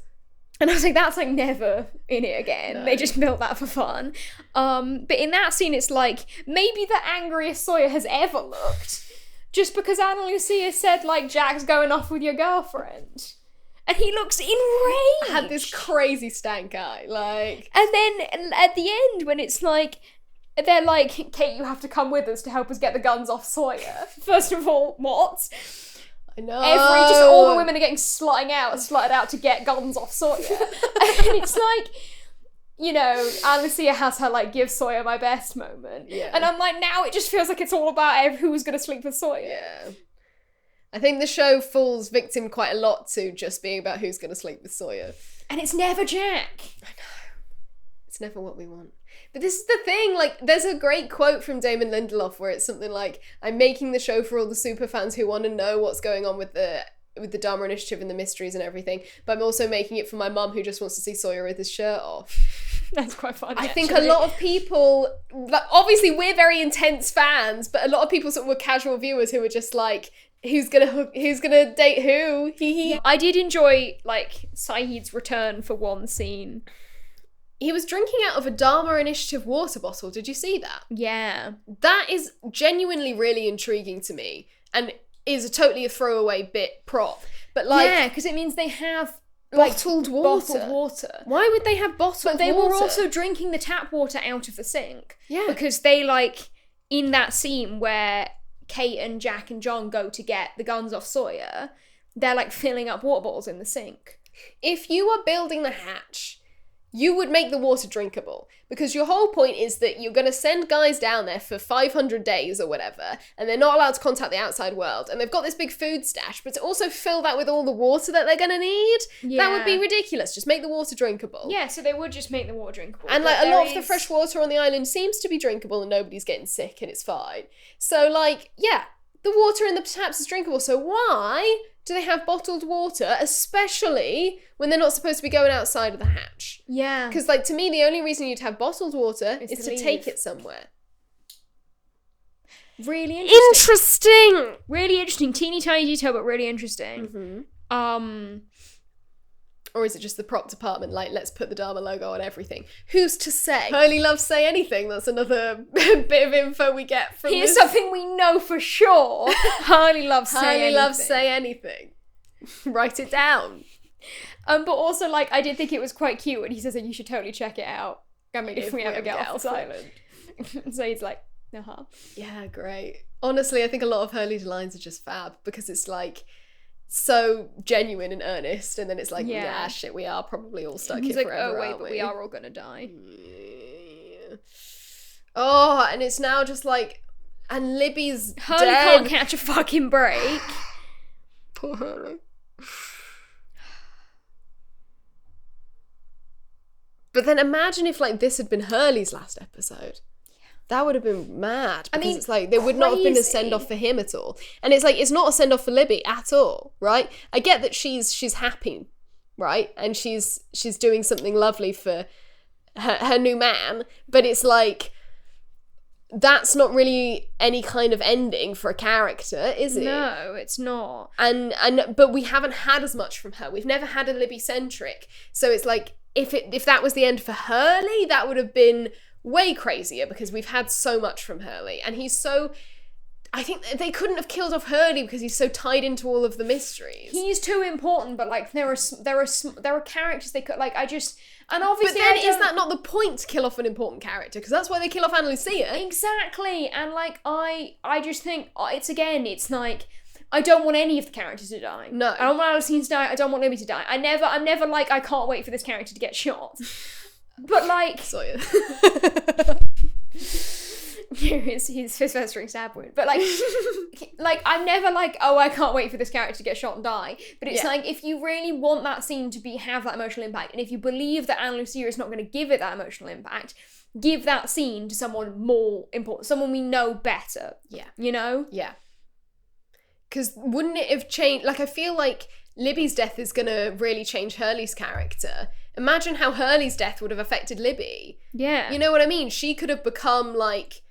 And I was like, that's, like, never in it again. No. They just built that for fun. But in that scene, it's like, maybe the angriest Sawyer has ever looked. just because Anna Lucia said, like, Jack's going off with your girlfriend. And he looks enraged. Had this crazy stank eye, like... And then at the end, when it's like, they're like, Kate, you have to come with us to help us get the guns off Sawyer. First of all, what? I know. Just all the women are getting slutted out to get guns off Sawyer. And it's like, you know, Anna Lucia has her, like, give Sawyer my best moment. Yeah. And I'm like, now it just feels like it's all about who's going to sleep with Sawyer. Yeah. I think the show falls victim quite a lot to just being about who's going to sleep with Sawyer. And it's never Jack. I know. It's never what we want. But this is the thing, like, there's a great quote from Damon Lindelof where it's something like, I'm making the show for all the super fans who want to know what's going on with the Dharma Initiative and the mysteries and everything, but I'm also making it for my mum who just wants to see Sawyer with his shirt off. That's quite funny. I think a lot of people, like, obviously we're very intense fans, but a lot of people sort of were casual viewers who were just like, who's gonna date who? Yeah. I did enjoy, like, Saeed's return for one scene. He was drinking out of a Dharma Initiative water bottle. Did you see that? Yeah. That is genuinely really intriguing to me and is totally a throwaway bit prop. But like, yeah, because it means they have bottled water. Bottled water. Why would they have bottled water? But they were also drinking the tap water out of the sink. Yeah. Because they, like, in that scene where Kate and Jack and John go to get the guns off Sawyer, they're, like, filling up water bottles in the sink. If you are building the hatch, you would make the water drinkable, because your whole point is that you're going to send guys down there for 500 days or whatever, and they're not allowed to contact the outside world, and they've got this big food stash, but to also fill that with all the water that they're going to need, that would be ridiculous. Just make the water drinkable. Yeah, so they would just make the water drinkable. And like, a lot of the fresh water on the island seems to be drinkable and nobody's getting sick and it's fine. So like, yeah, the water in the taps is drinkable, so why do they have bottled water, especially when they're not supposed to be going outside of the hatch? Yeah. Because, like, to me, the only reason you'd have bottled water is to take it somewhere. Really interesting. Interesting! Really interesting. Teeny tiny detail, but really interesting. Mm-hmm. Or is it just the prop department, like, let's put the Dharma logo on everything? Who's to say? Hurley loves Say Anything. That's another bit of info we get from Here's something we know for sure. Hurley loves Say Anything. Hurley loves Say Anything. Write it down. But also, like, I did think it was quite cute when he says that you should totally check it out. I mean, if we ever get off this island. So he's like, uh-huh. Yeah, great. Honestly, I think a lot of Hurley's lines are just fab, because it's like, so genuine and earnest, and then it's like, yeah, shit, we are probably all stuck here forever, oh wait, aren't but we are all gonna die. Yeah. Oh, and it's now just like, and Libby's Hurley dead. can't catch a fucking break. Poor Hurley. But then imagine if, like, this had been Hurley's last episode. That would have been mad, because it's like, there would not have been a send-off for him at all. And it's like, it's not a send-off for Libby at all, right? I get that she's happy, right? And she's doing something lovely for her new man, but it's like, that's not really any kind of ending for a character, is it? No, it's not. But we haven't had as much from her. We've never had a Libby-centric. So it's like, if that was the end for Hurley, that would have been way crazier, because we've had so much from Hurley, and he's so, I think they couldn't have killed off Hurley because he's so tied into all of the mysteries. He's too important, but like there are characters they could, like, and obviously, but then is that not the point, to kill off an important character? Because that's why they kill off Anna Lucia. Exactly, and like I just think it's like, I don't want any of the characters to die. No, I don't want Anna Lucia to die. I don't want Libby to die. I'm never like, I can't wait for this character to get shot. But like, Sawyer. his first string stab wound. But like I'm never like, oh, I can't wait for this character to get shot and die. But it's like, if you really want that scene to have that emotional impact, and if you believe that Anna Lucia is not going to give it that emotional impact, give that scene to someone more important, someone we know better. Yeah. You know? Yeah. Because wouldn't it have changed? Like, I feel like Libby's death is going to really change Hurley's character. Imagine how Hurley's death would have affected Libby. Yeah. You know what I mean? She could have become, like,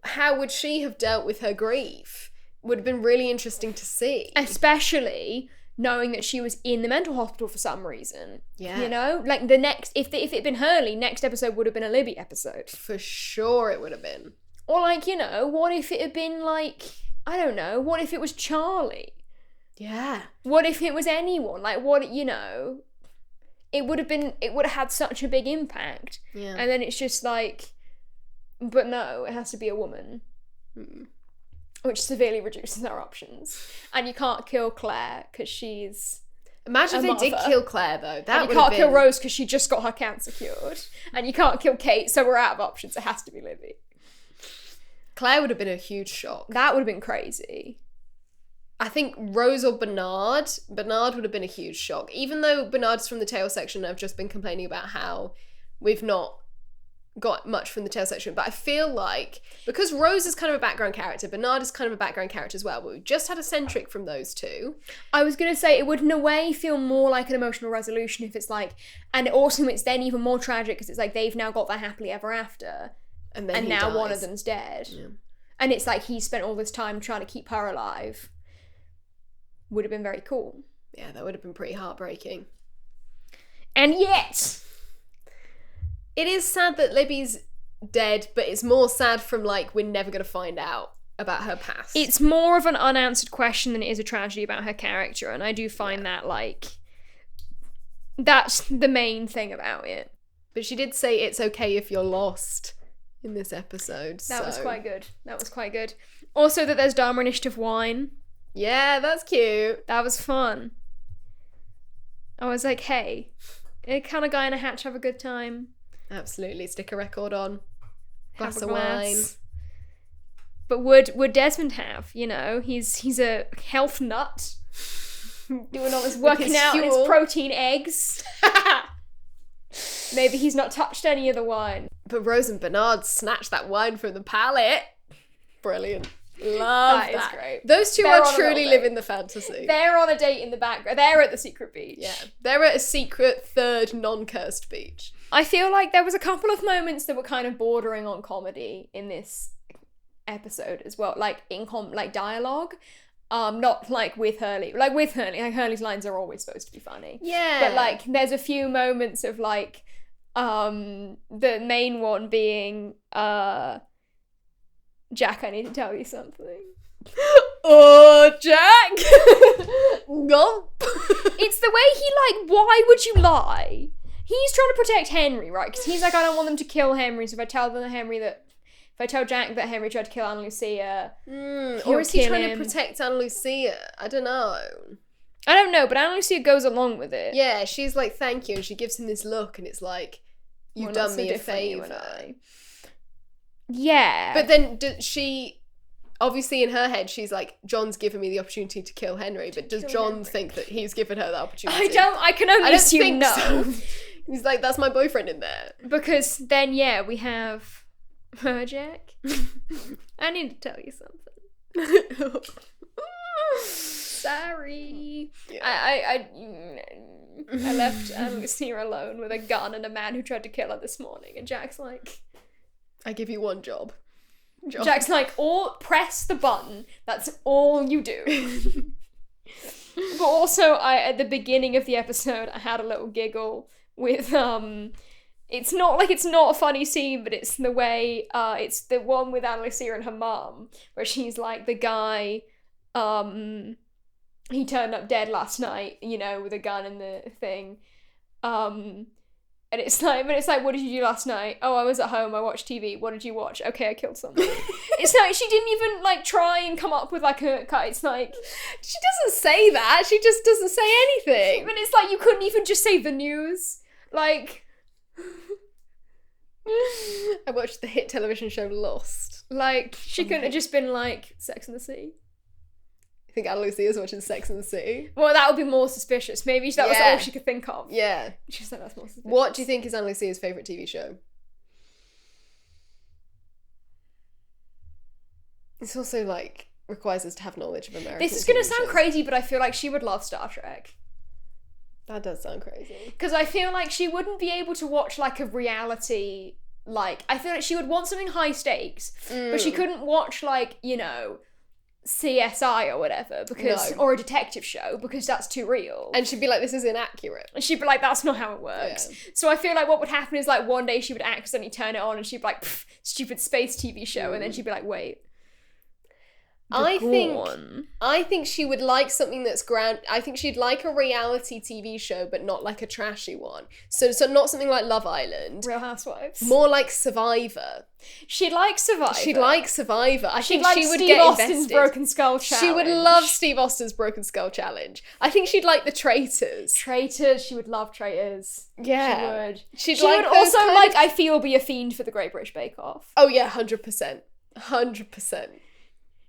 how would she have dealt with her grief? Would have been really interesting to see. Especially knowing that she was in the mental hospital for some reason. Yeah. You know? Like, the next, if it had been Hurley, next episode would have been a Libby episode. For sure it would have been. Or, like, you know, what if it had been, like, I don't know, what if it was Charlie? Yeah. What if it was anyone? Like, what, you know, it would have had such a big impact. Yeah. And then it's just like, but no, it has to be a woman. Which severely reduces our options. And you can't kill Claire because she's Imagine if they did kill Claire, though. And you can't kill Rose because she just got her cancer cured. And you can't kill Kate, so we're out of options. It has to be Libby. Claire would have been a huge shock. That would have been crazy. I think Rose or Bernard would have been a huge shock. Even though Bernard's from the tail section, I've just been complaining about how we've not got much from the tail section. But I feel like, because Rose is kind of a background character, Bernard is kind of a background character as well, but we've just had a centric from those two. I was going to say, it would in a way feel more like an emotional resolution if it's like, and also it's then even more tragic because it's like they've now got their happily ever after. And then now dies. One of them's dead. Yeah. And it's like he spent all this time trying to keep her alive. Would have been very cool. Yeah, that would have been pretty heartbreaking. And yet, it is sad that Libby's dead, but it's more sad from like, we're never going to find out about her past. It's more of an unanswered question than it is a tragedy about her character, and I do find that, like, that's the main thing about it. But she did say it's okay if you're lost in this episode. That was quite good. Also that there's Dharma Initiative wine. Yeah, that's cute. That was fun. I was like, hey, can a guy in a hatch have a good time? Absolutely. Stick a record on. Glass Have a of glass. wine. But would Desmond have? You know, he's a health nut. Doing all this working out and his protein eggs. Maybe he's not touched any of the wine. But Rose and Bernard snatched that wine from the palate. Brilliant. Love that. That is great. Those two They're are on a truly little living the fantasy. They're on a date in the background. They're at the secret beach. Yeah. They're at a secret third non-cursed beach. I feel like there was a couple of moments that were kind of bordering on comedy in this episode as well. Like like dialogue. Not like with Hurley. Like with Hurley. Like Hurley's lines are always supposed to be funny. Yeah. But like there's a few moments of like the main one being Jack, I need to tell you something. Oh, Jack! Gulp! It's the way he, like, why would you lie? He's trying to protect Henry, right? Because he's like, I don't want them to kill Henry, so if I tell Jack that Henry tried to kill Anna Lucia, or is he trying to protect Anna Lucia? I don't know. I don't know, but Anna Lucia goes along with it. Yeah, she's like, thank you, and she gives him this look, and it's like, you've done me a favour. Yeah. But then she, obviously in her head, she's like, John's given me the opportunity to kill Henry, but does John think that he's given her the opportunity? I can only assume no. So. He's like, that's my boyfriend in there. Because then, yeah, we have her, Jack. I need to tell you something. Sorry. Yeah. I left Lucia alone with a gun and a man who tried to kill her this morning, and Jack's like, I give you one job. Jack's like, press the button. That's all you do. But also, at the beginning of the episode, I had a little giggle with, it's not a funny scene, but it's the way, it's the one with Anna Lucia and her mum, where she's like, the guy, he turned up dead last night, you know, with a gun and the thing. And it's like, what did you do last night? Oh, I was at home, I watched TV. What did you watch? Okay, I killed someone. It's like, she didn't even, like, try and come up with, like, it's like... She doesn't say that, she just doesn't say anything. But it's like, you couldn't even just say the news. Like... I watched the hit television show Lost. Like, she couldn't have just been like, Sex and the City. I think Anna Lucia's watching Sex and the City. Well, that would be more suspicious. Maybe that was all she could think of. Yeah. She's like, that's more suspicious. What do you think is Anna Lucia's favourite TV show? This also, like, requires us to have knowledge of American This is going to TV sound shows. crazy, but I feel like she would love Star Trek. That does sound crazy. Because I feel like she wouldn't be able to watch, like, a reality, like... I feel like she would want something high stakes, but she couldn't watch, like, you know... CSI or whatever, because or a detective show, because that's too real. And she'd be like, this is inaccurate. And she'd be like, that's not how it works. Yeah. So I feel like what would happen is like one day she would accidentally turn it on and she'd be like, stupid space TV show, and then she'd be like, wait. I think she would like something that's I think she'd like a reality TV show, but not like a trashy one. So not something like Love Island. Real Housewives. More like Survivor. She'd like Survivor. I think she would Steve get Austin's invested. Broken Skull Challenge. She would love Steve Austin's Broken Skull Challenge. I think she'd like the Traitors. She would love Traitors. Yeah. She would also like, I feel, be a fiend for the Great British Bake Off. Oh yeah, 100%. 100%.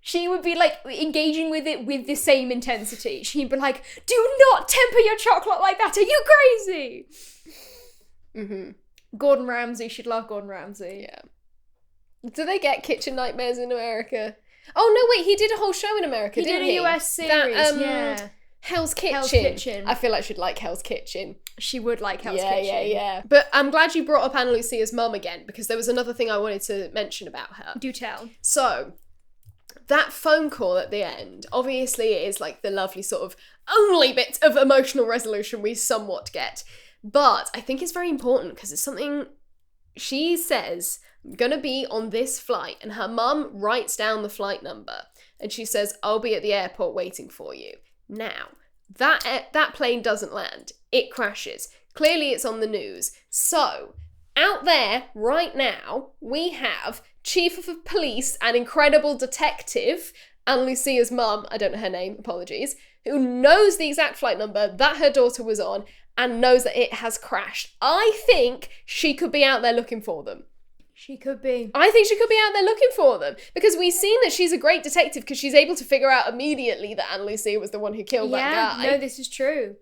She would be like engaging with it with the same intensity. She'd be like, do not temper your chocolate like that. Are you crazy? Mm-hmm. Gordon Ramsay. She'd love Gordon Ramsay. Yeah. Do they get kitchen nightmares in America? Oh no, wait, he did a whole show in America, didn't he? He did a US series, yeah. Hell's Kitchen. I feel like she'd like Hell's Kitchen. She would like Hell's Kitchen. Yeah. But I'm glad you brought up Ana Lucia's mum again, because there was another thing I wanted to mention about her. Do tell. So, that phone call at the end, obviously it is like the lovely sort of only bit of emotional resolution we somewhat get. But I think it's very important because it's something she says, I'm gonna be on this flight, and her mum writes down the flight number and she says, I'll be at the airport waiting for you. Now, that plane doesn't land. It crashes. Clearly it's on the news. So, out there right now, we have Chief of Police and incredible detective, Ana Lucia's mum, I don't know her name, apologies, who knows the exact flight number that her daughter was on and knows that it has crashed. I think she could be out there looking for them. She could be. I think she could be out there looking for them, because we've seen that she's a great detective because she's able to figure out immediately that Ana Lucia was the one who killed that guy. No, this is true.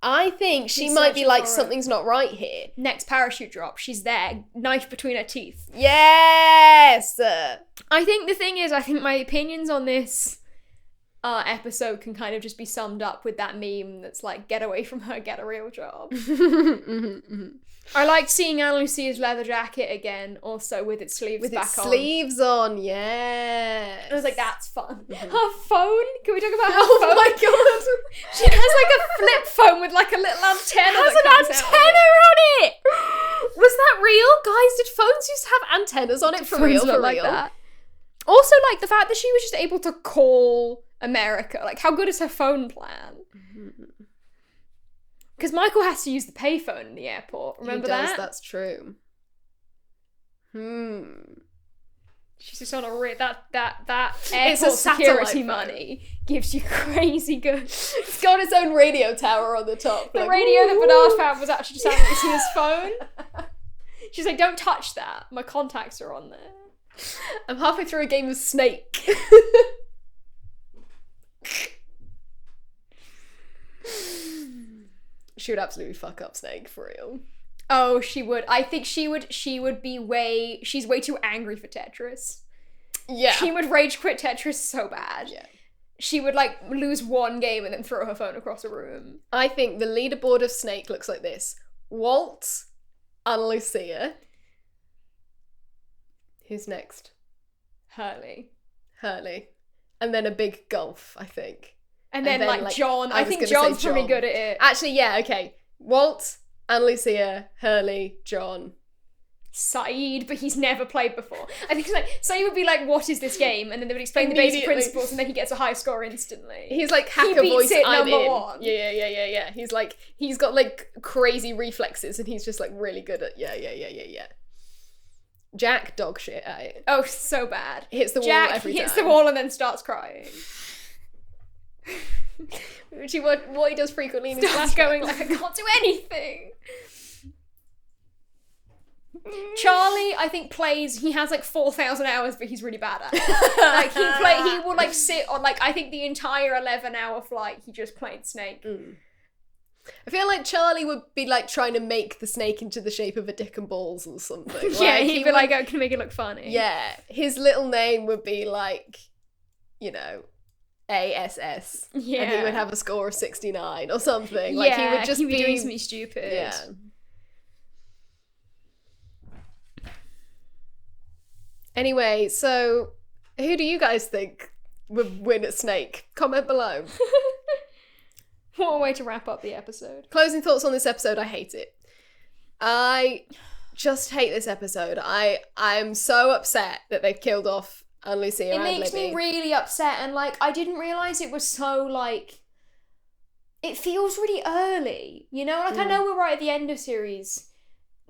I think she might be like, something's not right here. Next parachute drop, she's there, knife between her teeth. Yes! I think the thing is, I think my opinions on this episode can kind of just be summed up with that meme that's like, get away from her, get a real job. I liked seeing Ana Lucia's leather jacket again, also with its sleeves back on. With its sleeves on, yeah. I was like, that's fun. Her phone? Can we talk about her phone? Oh my god! She has like a flip phone with like a little antenna. It has an antenna on it! Was that real? Guys, did phones used to have antennas on it for real? Like that. Also, like, the fact that she was just able to call America. Like, how good is her phone plan? Because Michael has to use the payphone in the airport. Remember that? He does, that's true. She's just on a that airport security money gives you crazy good. It's got its own radio tower on the top. The like, radio that Bernard found was actually just Ana Lucia's phone. She's like, don't touch that. My contacts are on there. I'm halfway through a game of Snake. She would absolutely fuck up Snake, for real. Oh, she would. I think she would be she's way too angry for Tetris. Yeah. She would rage quit Tetris so bad. Yeah. She would, like, lose one game and then throw her phone across a room. I think the leaderboard of Snake looks like this. Walt, Ana Lucia. Who's next? Hurley. And then a big gulf, I think. And then like John. I think John's pretty good at it. Actually, yeah, okay. Walt, Ana Lucia, Hurley, John. Saeed, but he's never played before. I think Saeed would be like, what is this game? And then they would explain the basic principles and then he gets a high score instantly. He's like, hacker voice, it, I'm in. one. Yeah. He's got like crazy reflexes and he's just like really good at, yeah. Jack, dog shit at it. Oh, so bad. Hits the wall every time. Hits the wall and then starts crying. what he does frequently in his flashbacks. Going like, I can't do anything. Charlie, I think he has like 4,000 hours, but he's really bad at it. Like he will like sit on like, I think the entire 11-hour flight he just played Snake. I feel like Charlie would be like trying to make the snake into the shape of a dick and balls or something. Yeah, he'd be like, oh, can I make it look funny? Yeah, his little name would be like, ASS. Yeah. And he would have a score of 69 or something. Like he would just be doing something stupid. Yeah. Anyway, so who do you guys think win a snake? Comment below. What a way to wrap up the episode. Closing thoughts on this episode. I hate it. I just hate this episode. I'm so upset that they've killed off Anna Lucia and Libby. It makes me really upset, and like I didn't realise it was so like it feels really early, you know? Like I know we're right at the end of series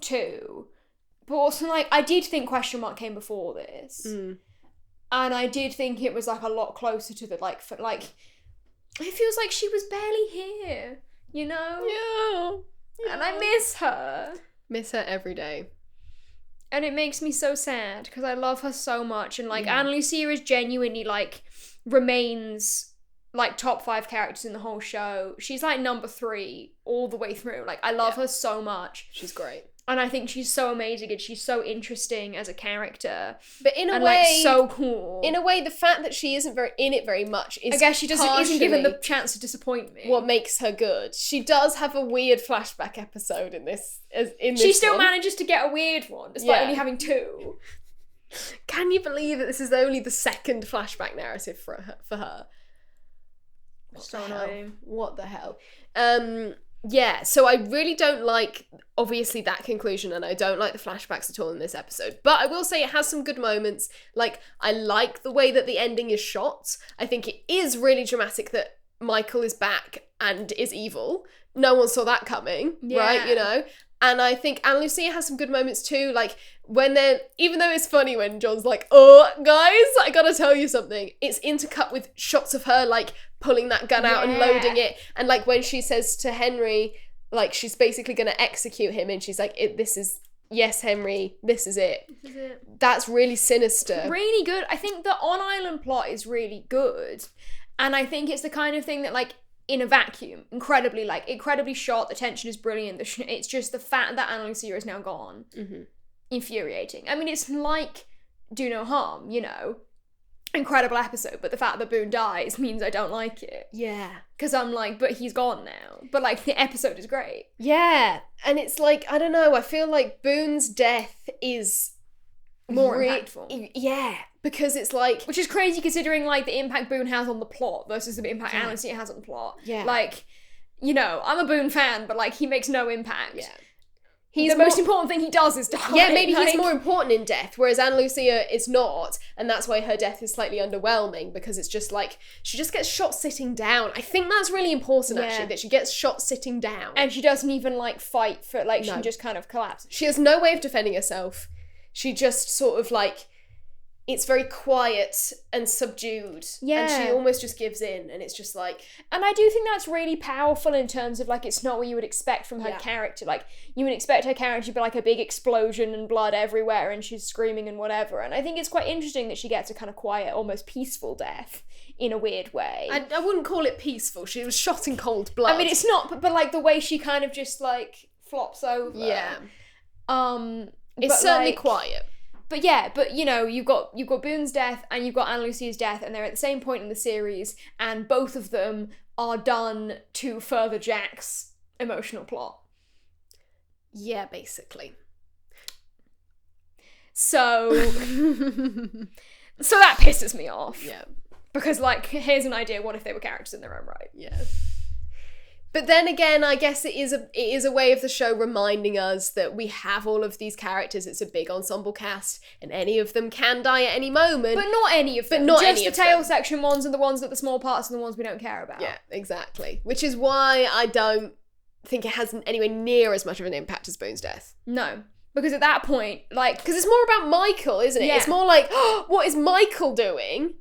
2, but also like I did think question mark came before this. And I did think it was like a lot closer to the like it feels like she was barely here, you know? Yeah. And I miss her. Miss her every day. And it makes me so sad because I love her so much. And like Anna Lucia is genuinely like remains like top 5 characters in the whole show. She's like number 3 all the way through. Like I love her so much. She's great. And I think she's so amazing and she's so interesting as a character. But in a way, like, so cool. In a way, the fact that she isn't in it very much is I guess she isn't given the chance to disappoint me. What makes her good. She does have a weird flashback episode in this. She still manages to get a weird one, despite only having 2. Can you believe that this is only the second flashback narrative for her? So annoying. What the hell? Yeah, so I really don't like, obviously, that conclusion, and I don't like the flashbacks at all in this episode. But I will say it has some good moments. Like, I like the way that the ending is shot. I think it is really dramatic that Michael is back and is evil. No one saw that coming, right? You know? And I think Anna Lucia has some good moments too. Like, when even though it's funny when John's like, oh, guys, I gotta tell you something. It's intercut with shots of her, like, pulling that gun out and loading it. And, like, when she says to Henry, like, she's basically gonna execute him, and she's like, yes, Henry, this is it. This is it. That's really sinister. Really good. I think the on-island plot is really good. And I think it's the kind of thing that, like, in a vacuum, incredibly shot, the tension is brilliant, it's just the fact that Anna Lucia is now gone. Infuriating. I mean, it's like Do No Harm, you know? Incredible episode, but the fact that Boone dies means I don't like it. Yeah. Because I'm like, but he's gone now. But, like, the episode is great. Yeah. And it's like, I don't know, I feel like Boone's death is more impactful. Yeah. Because it's like... Which is crazy considering, like, the impact Boone has on the plot versus the impact Anna Lucia has on the plot. Yeah. Like, you know, I'm a Boone fan, but, like, he makes no impact. Yeah. The most important thing he does is die. Yeah, maybe he's more important in death, whereas Anna Lucia is not, and that's why her death is slightly underwhelming, because it's just like, she just gets shot sitting down. I think that's really important, actually, that she gets shot sitting down. And she doesn't even, like, fight for, like, she just kind of collapses. She has no way of defending herself. She just sort of, like... It's very quiet and subdued. Yeah. And she almost just gives in, and it's just like... And I do think that's really powerful in terms of, like, it's not what you would expect from her character. Like, you would expect her character to be, like, a big explosion and blood everywhere, and she's screaming and whatever. And I think it's quite interesting that she gets a kind of quiet, almost peaceful death, in a weird way. I wouldn't call it peaceful. She was shot in cold blood. I mean, it's not, but like, the way she kind of just, like, flops over. Yeah. It's certainly quiet. But yeah, but you know, you've got Boone's death and you've got Anna Lucia's death, and they're at the same point in the series, and both of them are done to further Jack's emotional plot. Yeah, basically. So that pisses me off. Yeah. Because, like, here's an idea, what if they were characters in their own right? Yeah. But then again, I guess it is a way of the show reminding us that we have all of these characters. It's a big ensemble cast, and any of them can die at any moment. But not any of them. Just the tail section ones and the ones that the small parts and the ones we don't care about. Yeah, exactly. Which is why I don't think it has anywhere near as much of an impact as Boone's death. No. Because at that point, like... Because it's more about Michael, isn't it? Yeah. It's more like, oh, what is Michael doing?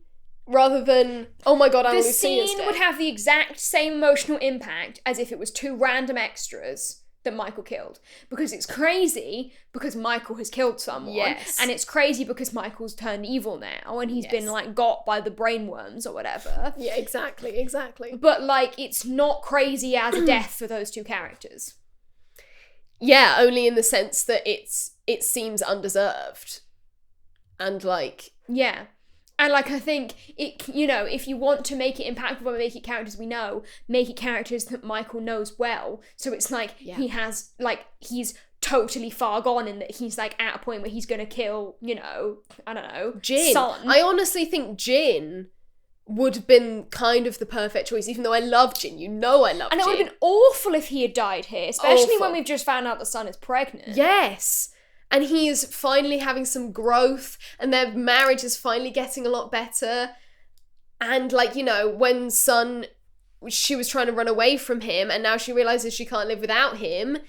Rather than, oh my god, Anna Lucia's dead. The scene dead. would have the exact same emotional impact as if it was 2 random extras that Michael killed. Because it's crazy because Michael has killed someone. Yes. And it's crazy because Michael's turned evil now and he's been, like, got by the brainworms or whatever. Yeah, exactly. But, like, it's not crazy as a death for those 2 characters. Yeah, only in the sense that it seems undeserved. And, like... Yeah. And, like, I think, you know, if you want to make it impactful but make it characters we know, make it characters that Michael knows well. So it's like, he has, like, he's totally far gone in that he's, like, at a point where he's going to kill, you know, I don't know, Jin. Son. I honestly think Jin would have been kind of the perfect choice, even though I love Jin. You know I love Jin. And it would have been awful if he had died here, especially Awful. when we've just found out the Sun is pregnant. Yes. And he's finally having some growth, and their marriage is finally getting a lot better. And, like, you know, when Sun, she was trying to run away from him, and now she realises she can't live without him.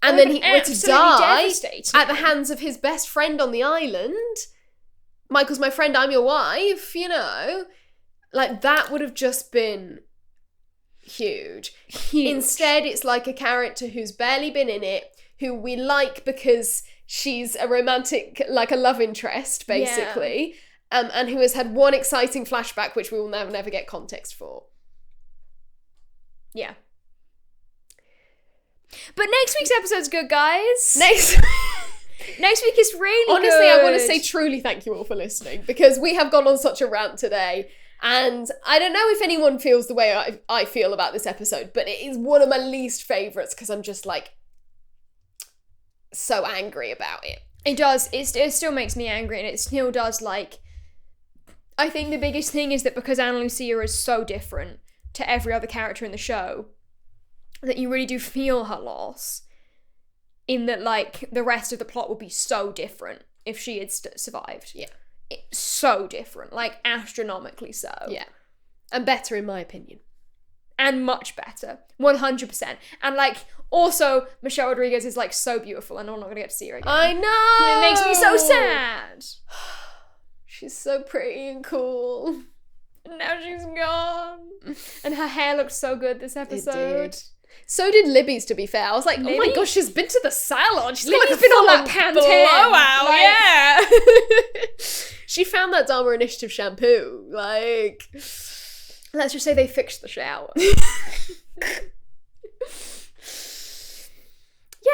And then he were to die at the hands of his best friend on the island. Michael's my friend, I'm your wife, you know. Like, that would have just been huge. Instead, it's like a character who's barely been in it, who we like because she's a romantic, like a love interest, basically, and who has had one exciting flashback, which we will never get context for. Yeah. But next week's episode's good, guys. Next week is really Honestly, good. I want to say truly thank you all for listening, because we have gone on such a rant today. And I don't know if anyone feels the way I feel about this episode, but it is one of my least favourites because I'm just, like, so angry about it. It does. It still makes me angry, and it still does, like... I think the biggest thing is that because Ana Lucia is so different to every other character in the show, that you really do feel her loss, in that, like, the rest of the plot would be so different if she had survived. Yeah. It's so different, like, astronomically so. Yeah. And better, in my opinion. And much better. 100%. And, like, also, Michelle Rodriguez is, like, so beautiful, and I'm not going to get to see her again. I know! And it makes me so sad. She's so pretty and cool. And now she's gone. And her hair looked so good this episode. It did. So did Libby's, to be fair. I was like, Libby? oh my gosh, she's been to the salon. She's Libby's like been on full-on that Pantene. blowout. Like- Yeah. She found that Dharma Initiative shampoo. Like, let's just say they fixed the shower. yeah,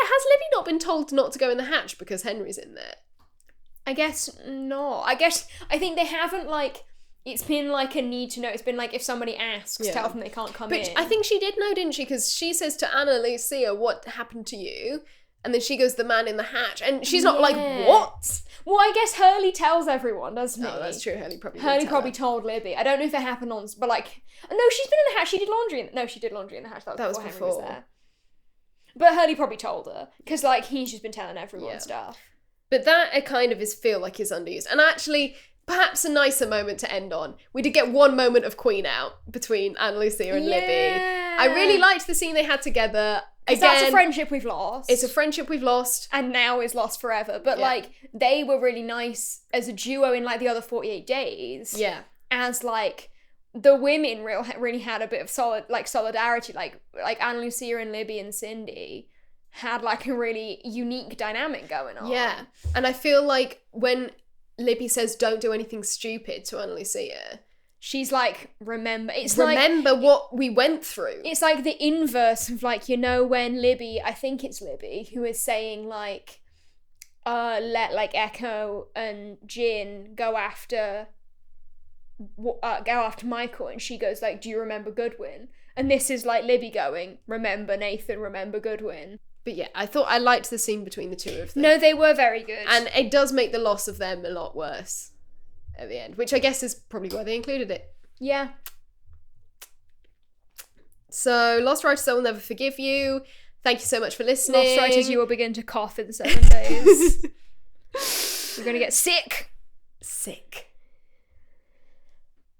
has Libby not been told not to go in the hatch because Henry's in there? I guess not. I think they haven't, like, it's been like a need to know. It's been like if somebody asks, tell them they can't come in. But I think she did know, didn't she? Because she says to Ana Lucia, what happened to you? And then she goes, the man in the hatch. And she's not like, what? Well, I guess Hurley tells everyone, doesn't he? Oh, that's true. Hurley probably told Libby. I don't know if it happened on... But, like... No, she's been in the hatch. She did laundry in... No, she did laundry in the hatch. That was before Henry was there. But Hurley probably told her. Because, like, he's just been telling everyone stuff. But that kind of feel like is underused. And actually, perhaps a nicer moment to end on. We did get one moment of Queen out between Ana Lucia and Libby. I really liked the scene they had together. Again, that's a friendship we've lost. It's a friendship we've lost. And now is lost forever. But, like, they were really nice as a duo in, like, the other 48 days. Yeah. As, like, the women really had a bit of solidarity. Like Ana Lucia and Libby and Cindy had, like, a really unique dynamic going on. Yeah. And I feel like when Libby says, don't do anything stupid to Ana Lucia... She's like, remember what we went through. It's like the inverse of, like, you know, when Libby, I think it's Libby, who is saying, like, let, like, Echo and Jin go after Michael, and she goes, like, do you remember Goodwin? And this is, like, Libby going, remember Nathan, remember Goodwin. But yeah, I liked the scene between the two of them. No, they were very good. And it does make the loss of them a lot worse at the end, which I guess is probably why they included it. Yeah. So, Lost Writers, I Will Never Forgive You. Thank you so much for listening. Lost Writers, you will begin to cough in 7 days. You're going to get sick.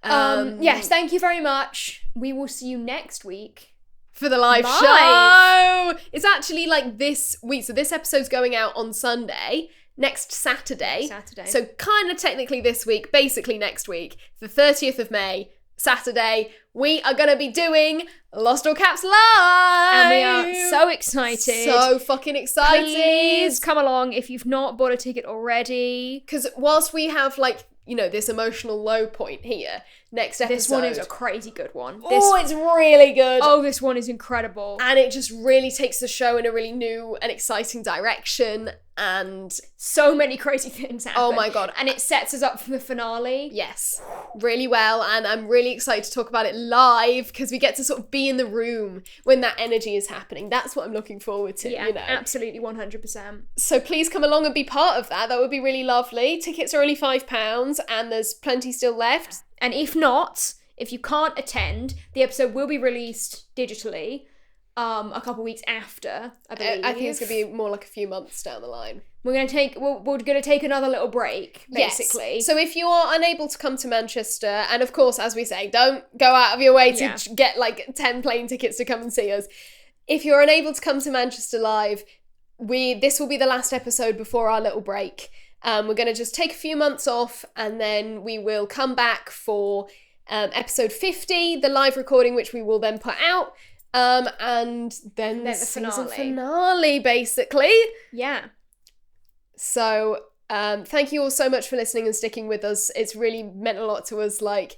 Yes, thank you very much. We will see you next week. For the live show. It's actually like this week. So this episode's going out on Sunday. Next Saturday. So kind of technically this week, basically next week, the 30th of May, Saturday, we are going to be doing Lost All Caps Live! And we are so excited. So fucking excited. Please come along if you've not bought a ticket already. Because whilst we have, like, you know, this emotional low point here, next episode... This one is a crazy good one. It's really good. Oh, this one is incredible. And it just really takes the show in a really new and exciting direction, and... so many crazy things happen. Oh my god. And it sets us up for the finale. Yes. Really well, and I'm really excited to talk about it live, because we get to sort of be in the room when that energy is happening. That's what I'm looking forward to, yeah, you know. Absolutely, 100%. So please come along and be part of that. That would be really lovely. Tickets are only £5, and there's plenty still left. And if not, If you can't attend, the episode will be released digitally a couple weeks after, I believe. I think it's going to be more like a few months down the line. We're going to take another little break, basically. Yes. So if you are unable to come to Manchester, and of course, as we say, don't go out of your way to get like 10 plane tickets to come and see us. If you're unable to come to Manchester live, this will be the last episode before our little break. We're going to just take a few months off, and then we will come back for episode 50, the live recording, which we will then put out. And then the season finale, basically. Yeah. So, thank you all so much for listening and sticking with us. It's really meant a lot to us. Like,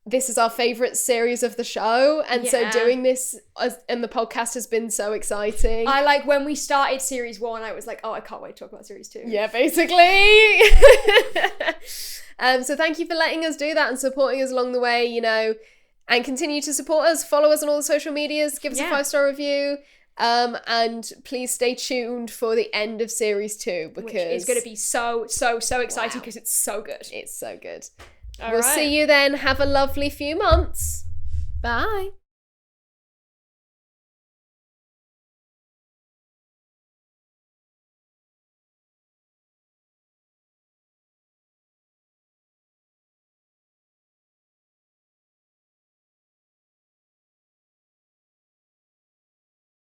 this is our favourite series of the show, and so doing this and the podcast has been so exciting. When we started series 1, I was like, oh, I can't wait to talk about series 2. Yeah, basically. So thank you for letting us do that and supporting us along the way, you know, and continue to support us. Follow us on all the social medias. Give us a 5-star review. And please stay tuned for the end of series 2, because which is going to be so exciting because it's so good. It's so good. All we'll right. see you then. Have a lovely few months. Bye.